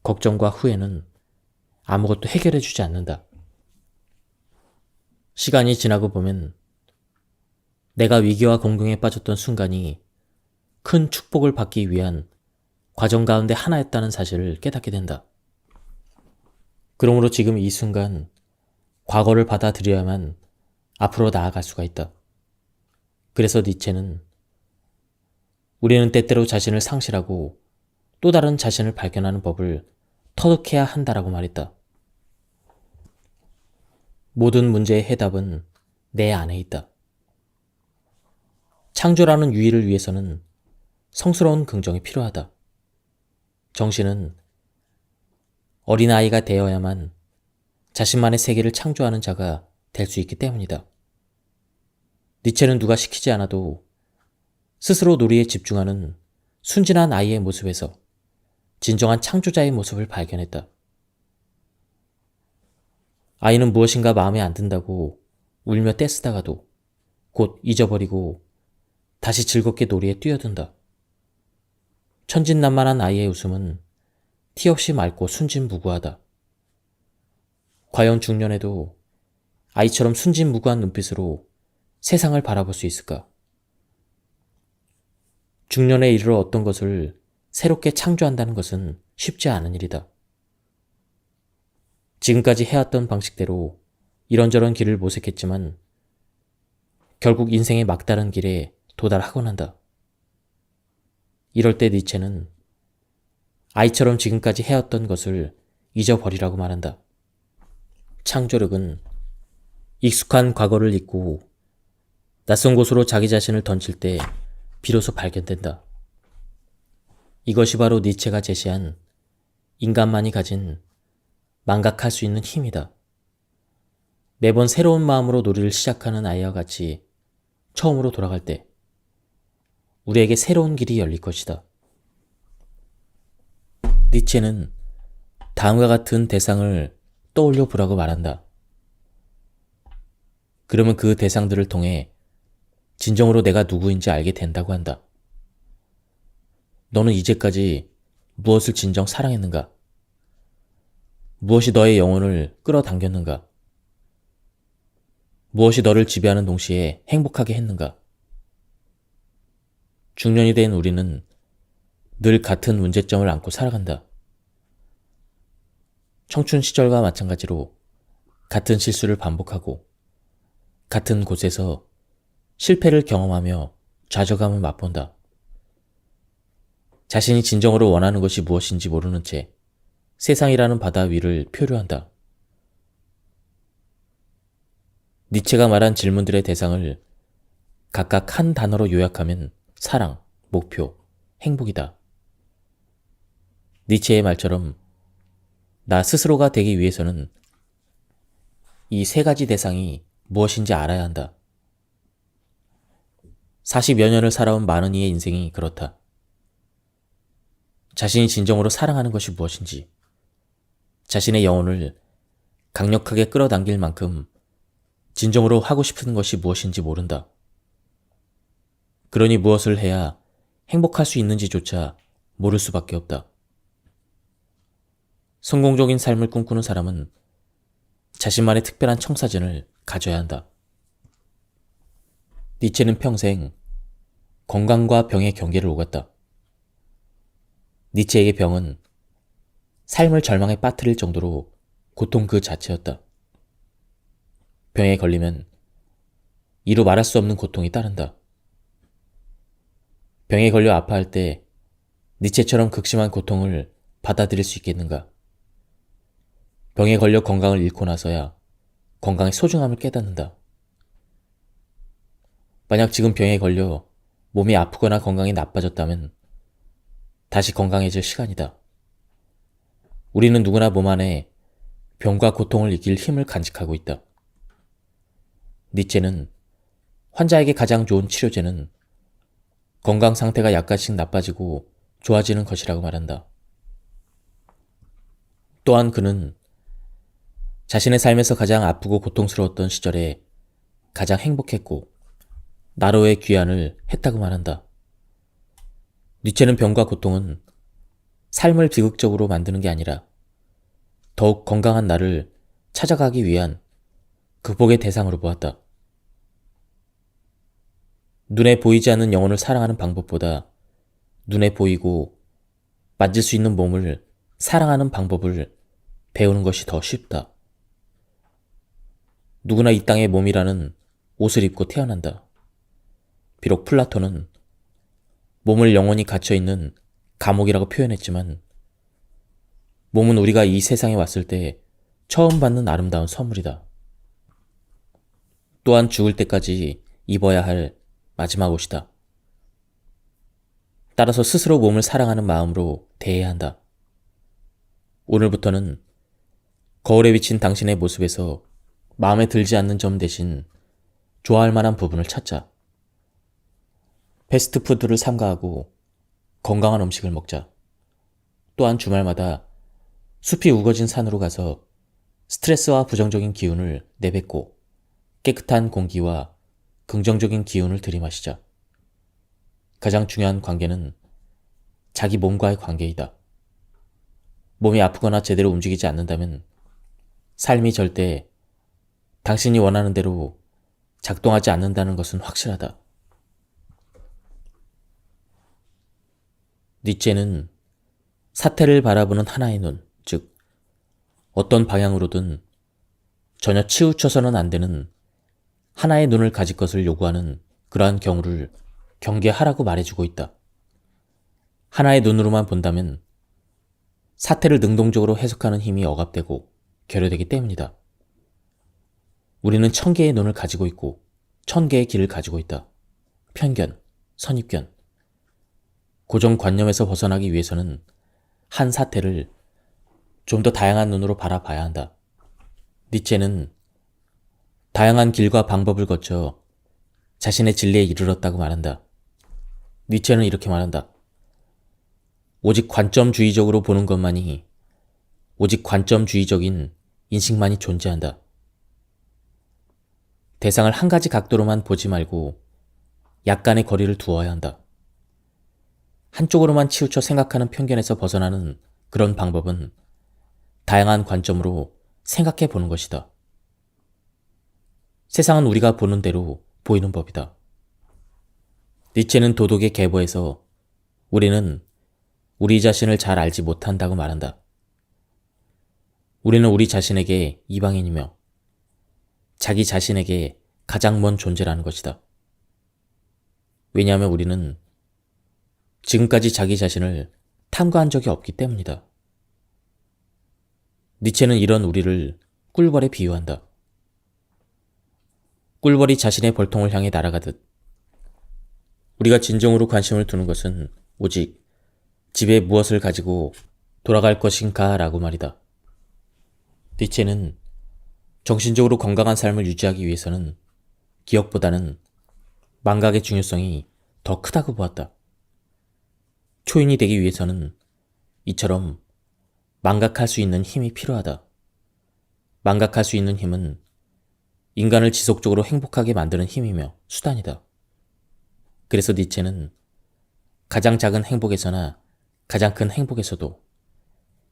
걱정과 후회는 아무것도 해결해주지 않는다. 시간이 지나고 보면 내가 위기와 공경에 빠졌던 순간이 큰 축복을 받기 위한 과정 가운데 하나였다는 사실을 깨닫게 된다. 그러므로 지금 이 순간 과거를 받아들여야만 앞으로 나아갈 수가 있다. 그래서 니체는 우리는 때때로 자신을 상실하고 또 다른 자신을 발견하는 법을 터득해야 한다라고 말했다. 모든 문제의 해답은 내 안에 있다. 창조라는 유의를 위해서는 성스러운 긍정이 필요하다. 정신은 어린아이가 되어야만 자신만의 세계를 창조하는 자가 될 수 있기 때문이다. 니체는 누가 시키지 않아도 스스로 놀이에 집중하는 순진한 아이의 모습에서 진정한 창조자의 모습을 발견했다. 아이는 무엇인가 마음에 안 든다고 울며 떼쓰다가도 곧 잊어버리고 다시 즐겁게 놀이에 뛰어든다. 천진난만한 아이의 웃음은 티 없이 맑고 순진무구하다. 과연 중년에도 아이처럼 순진무구한 눈빛으로 세상을 바라볼 수 있을까? 중년에 이르러 어떤 것을 새롭게 창조한다는 것은 쉽지 않은 일이다. 지금까지 해왔던 방식대로 이런저런 길을 모색했지만 결국 인생의 막다른 길에 도달하곤 한다. 이럴 때 니체는 아이처럼 지금까지 해왔던 것을 잊어버리라고 말한다. 창조력은 익숙한 과거를 잊고 낯선 곳으로 자기 자신을 던질 때 비로소 발견된다. 이것이 바로 니체가 제시한 인간만이 가진 망각할 수 있는 힘이다. 매번 새로운 마음으로 놀이를 시작하는 아이와 같이 처음으로 돌아갈 때 우리에게 새로운 길이 열릴 것이다. 니체는 다음과 같은 대상을 떠올려 보라고 말한다. 그러면 그 대상들을 통해 진정으로 내가 누구인지 알게 된다고 한다. 너는 이제까지 무엇을 진정 사랑했는가? 무엇이 너의 영혼을 끌어당겼는가? 무엇이 너를 지배하는 동시에 행복하게 했는가? 중년이 된 우리는 늘 같은 문제점을 안고 살아간다. 청춘 시절과 마찬가지로 같은 실수를 반복하고 같은 곳에서 실패를 경험하며 좌절감을 맛본다. 자신이 진정으로 원하는 것이 무엇인지 모르는 채 세상이라는 바다 위를 표류한다. 니체가 말한 질문들의 대상을 각각 한 단어로 요약하면 사랑, 목표, 행복이다. 니체의 말처럼 나 스스로가 되기 위해서는 이 세 가지 대상이 무엇인지 알아야 한다. 40여 년을 살아온 많은 이의 인생이 그렇다. 자신이 진정으로 사랑하는 것이 무엇인지, 자신의 영혼을 강력하게 끌어당길 만큼 진정으로 하고 싶은 것이 무엇인지 모른다. 그러니 무엇을 해야 행복할 수 있는지조차 모를 수밖에 없다. 성공적인 삶을 꿈꾸는 사람은 자신만의 특별한 청사진을 가져야 한다. 니체는 평생 건강과 병의 경계를 오갔다. 니체에게 병은 삶을 절망에 빠뜨릴 정도로 고통 그 자체였다. 병에 걸리면 이루 말할 수 없는 고통이 따른다. 병에 걸려 아파할 때 니체처럼 극심한 고통을 받아들일 수 있겠는가? 병에 걸려 건강을 잃고 나서야 건강의 소중함을 깨닫는다. 만약 지금 병에 걸려 몸이 아프거나 건강이 나빠졌다면 다시 건강해질 시간이다. 우리는 누구나 몸 안에 병과 고통을 이길 힘을 간직하고 있다. 니체는 환자에게 가장 좋은 치료제는 건강 상태가 약간씩 나빠지고 좋아지는 것이라고 말한다. 또한 그는 자신의 삶에서 가장 아프고 고통스러웠던 시절에 가장 행복했고 나로의 귀환을 했다고 말한다. 니체는 병과 고통은 삶을 비극적으로 만드는 게 아니라 더욱 건강한 나를 찾아가기 위한 극복의 대상으로 보았다. 눈에 보이지 않는 영혼을 사랑하는 방법보다 눈에 보이고 만질 수 있는 몸을 사랑하는 방법을 배우는 것이 더 쉽다. 누구나 이 땅의 몸이라는 옷을 입고 태어난다. 비록 플라톤은 몸을 영원히 갇혀있는 감옥이라고 표현했지만 몸은 우리가 이 세상에 왔을 때 처음 받는 아름다운 선물이다. 또한 죽을 때까지 입어야 할 마지막 옷이다. 따라서 스스로 몸을 사랑하는 마음으로 대해야 한다. 오늘부터는 거울에 비친 당신의 모습에서 마음에 들지 않는 점 대신 좋아할 만한 부분을 찾자. 패스트푸드를 삼가하고 건강한 음식을 먹자. 또한 주말마다 숲이 우거진 산으로 가서 스트레스와 부정적인 기운을 내뱉고 깨끗한 공기와 긍정적인 기운을 들이마시자. 가장 중요한 관계는 자기 몸과의 관계이다. 몸이 아프거나 제대로 움직이지 않는다면 삶이 절대 당신이 원하는 대로 작동하지 않는다는 것은 확실하다. 니체는 사태를 바라보는 하나의 눈, 즉 어떤 방향으로든 전혀 치우쳐서는 안 되는 하나의 눈을 가질 것을 요구하는 그러한 경우를 경계하라고 말해주고 있다. 하나의 눈으로만 본다면 사태를 능동적으로 해석하는 힘이 억압되고 결여되기 때문이다. 우리는 1000개의 눈을 가지고 있고 1000개의 귀를 가지고 있다. 편견, 선입견, 고정관념에서 벗어나기 위해서는 한 사태를 좀 더 다양한 눈으로 바라봐야 한다. 니체는 다양한 길과 방법을 거쳐 자신의 진리에 이르렀다고 말한다. 니체는 이렇게 말한다. 오직 관점주의적으로 보는 것만이, 오직 관점주의적인 인식만이 존재한다. 대상을 한 가지 각도로만 보지 말고 약간의 거리를 두어야 한다. 한쪽으로만 치우쳐 생각하는 편견에서 벗어나는 그런 방법은 다양한 관점으로 생각해 보는 것이다. 세상은 우리가 보는 대로 보이는 법이다. 니체는 도덕의 계보에서 우리는 우리 자신을 잘 알지 못한다고 말한다. 우리는 우리 자신에게 이방인이며 자기 자신에게 가장 먼 존재라는 것이다. 왜냐하면 우리는 지금까지 자기 자신을 탐구한 적이 없기 때문이다. 니체는 이런 우리를 꿀벌에 비유한다. 꿀벌이 자신의 벌통을 향해 날아가듯 우리가 진정으로 관심을 두는 것은 오직 집에 무엇을 가지고 돌아갈 것인가 라고 말이다. 니체는 정신적으로 건강한 삶을 유지하기 위해서는 기억보다는 망각의 중요성이 더 크다고 보았다. 초인이 되기 위해서는 이처럼 망각할 수 있는 힘이 필요하다. 망각할 수 있는 힘은 인간을 지속적으로 행복하게 만드는 힘이며 수단이다. 그래서 니체는 가장 작은 행복에서나 가장 큰 행복에서도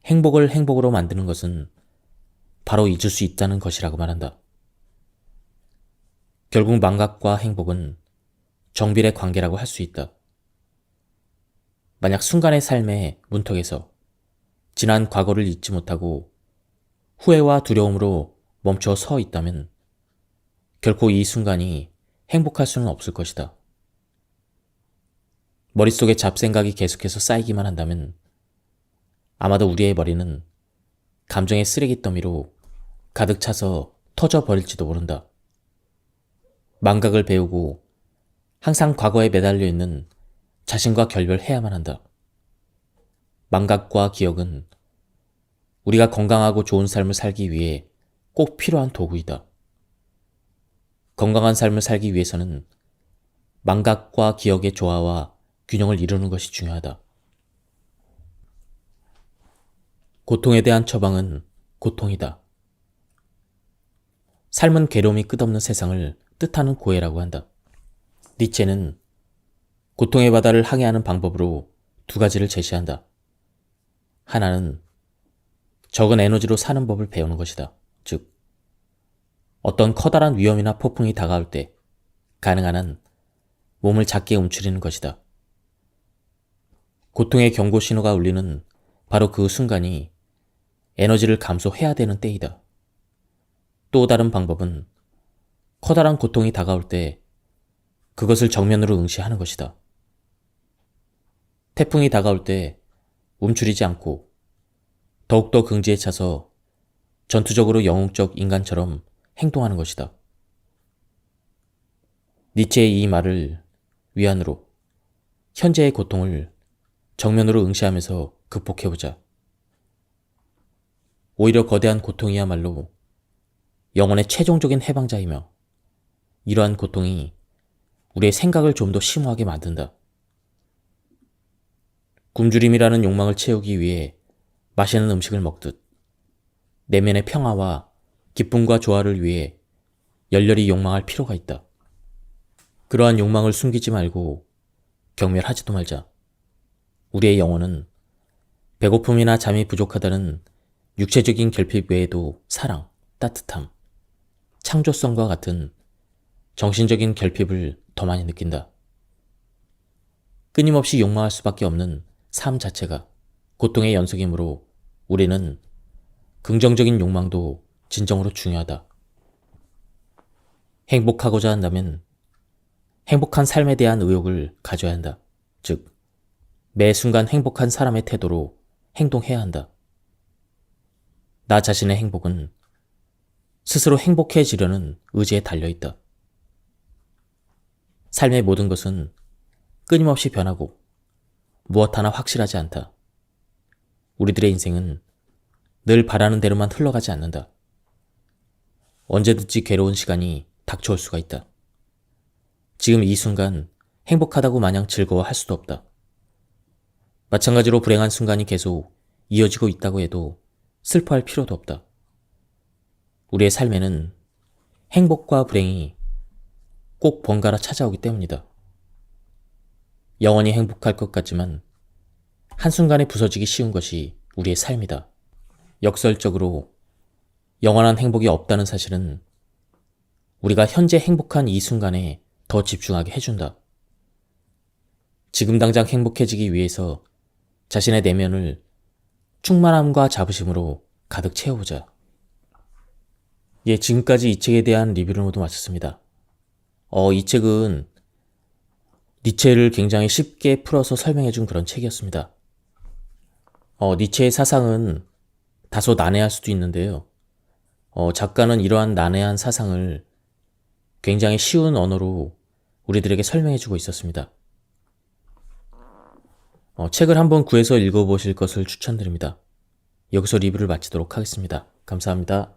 행복을 행복으로 만드는 것은 바로 잊을 수 있다는 것이라고 말한다. 결국 망각과 행복은 정비례 관계라고 할 수 있다. 만약 순간의 삶의 문턱에서 지난 과거를 잊지 못하고 후회와 두려움으로 멈춰 서 있다면 결코 이 순간이 행복할 수는 없을 것이다. 머릿속에 잡생각이 계속해서 쌓이기만 한다면 아마도 우리의 머리는 감정의 쓰레기 더미로 가득 차서 터져버릴지도 모른다. 망각을 배우고 항상 과거에 매달려 있는 자신과 결별해야만 한다. 망각과 기억은 우리가 건강하고 좋은 삶을 살기 위해 꼭 필요한 도구이다. 건강한 삶을 살기 위해서는 망각과 기억의 조화와 균형을 이루는 것이 중요하다. 고통에 대한 처방은 고통이다. 삶은 괴로움이 끝없는 세상을 뜻하는 고해라고 한다. 니체는 고통의 바다를 항해하는 방법으로 두 가지를 제시한다. 하나는 적은 에너지로 사는 법을 배우는 것이다. 즉, 어떤 커다란 위험이나 폭풍이 다가올 때 가능한 한 몸을 작게 움츠리는 것이다. 고통의 경고 신호가 울리는 바로 그 순간이 에너지를 감소해야 되는 때이다. 또 다른 방법은 커다란 고통이 다가올 때 그것을 정면으로 응시하는 것이다. 태풍이 다가올 때 움츠리지 않고 더욱더 긍지에 차서 전투적으로 영웅적 인간처럼 행동하는 것이다. 니체의 이 말을 위안으로 현재의 고통을 정면으로 응시하면서 극복해보자. 오히려 거대한 고통이야말로 영혼의 최종적인 해방자이며 이러한 고통이 우리의 생각을 좀 더 심오하게 만든다. 굶주림이라는 욕망을 채우기 위해 맛있는 음식을 먹듯 내면의 평화와 기쁨과 조화를 위해 열렬히 욕망할 필요가 있다. 그러한 욕망을 숨기지 말고 경멸하지도 말자. 우리의 영혼은 배고픔이나 잠이 부족하다는 육체적인 결핍 외에도 사랑, 따뜻함, 창조성과 같은 정신적인 결핍을 더 많이 느낀다. 끊임없이 욕망할 수밖에 없는 삶 자체가 고통의 연속이므로 우리는 긍정적인 욕망도 진정으로 중요하다. 행복하고자 한다면 행복한 삶에 대한 의욕을 가져야 한다. 즉, 매 순간 행복한 사람의 태도로 행동해야 한다. 나 자신의 행복은 스스로 행복해지려는 의지에 달려있다. 삶의 모든 것은 끊임없이 변하고 무엇 하나 확실하지 않다. 우리들의 인생은 늘 바라는 대로만 흘러가지 않는다. 언제든지 괴로운 시간이 닥쳐올 수가 있다. 지금 이 순간 행복하다고 마냥 즐거워할 수도 없다. 마찬가지로 불행한 순간이 계속 이어지고 있다고 해도 슬퍼할 필요도 없다. 우리의 삶에는 행복과 불행이 꼭 번갈아 찾아오기 때문이다. 영원히 행복할 것 같지만 한순간에 부서지기 쉬운 것이 우리의 삶이다. 역설적으로 영원한 행복이 없다는 사실은 우리가 현재 행복한 이 순간에 더 집중하게 해준다. 지금 당장 행복해지기 위해서 자신의 내면을 충만함과 자부심으로 가득 채워보자. 지금까지 이 책에 대한 리뷰를 모두 마쳤습니다. 이 책은 니체를 굉장히 쉽게 풀어서 설명해준 그런 책이었습니다. 니체의 사상은 다소 난해할 수도 있는데요. 작가는 이러한 난해한 사상을 굉장히 쉬운 언어로 우리들에게 설명해주고 있었습니다. 책을 한번 구해서 읽어보실 것을 추천드립니다. 여기서 리뷰를 마치도록 하겠습니다. 감사합니다.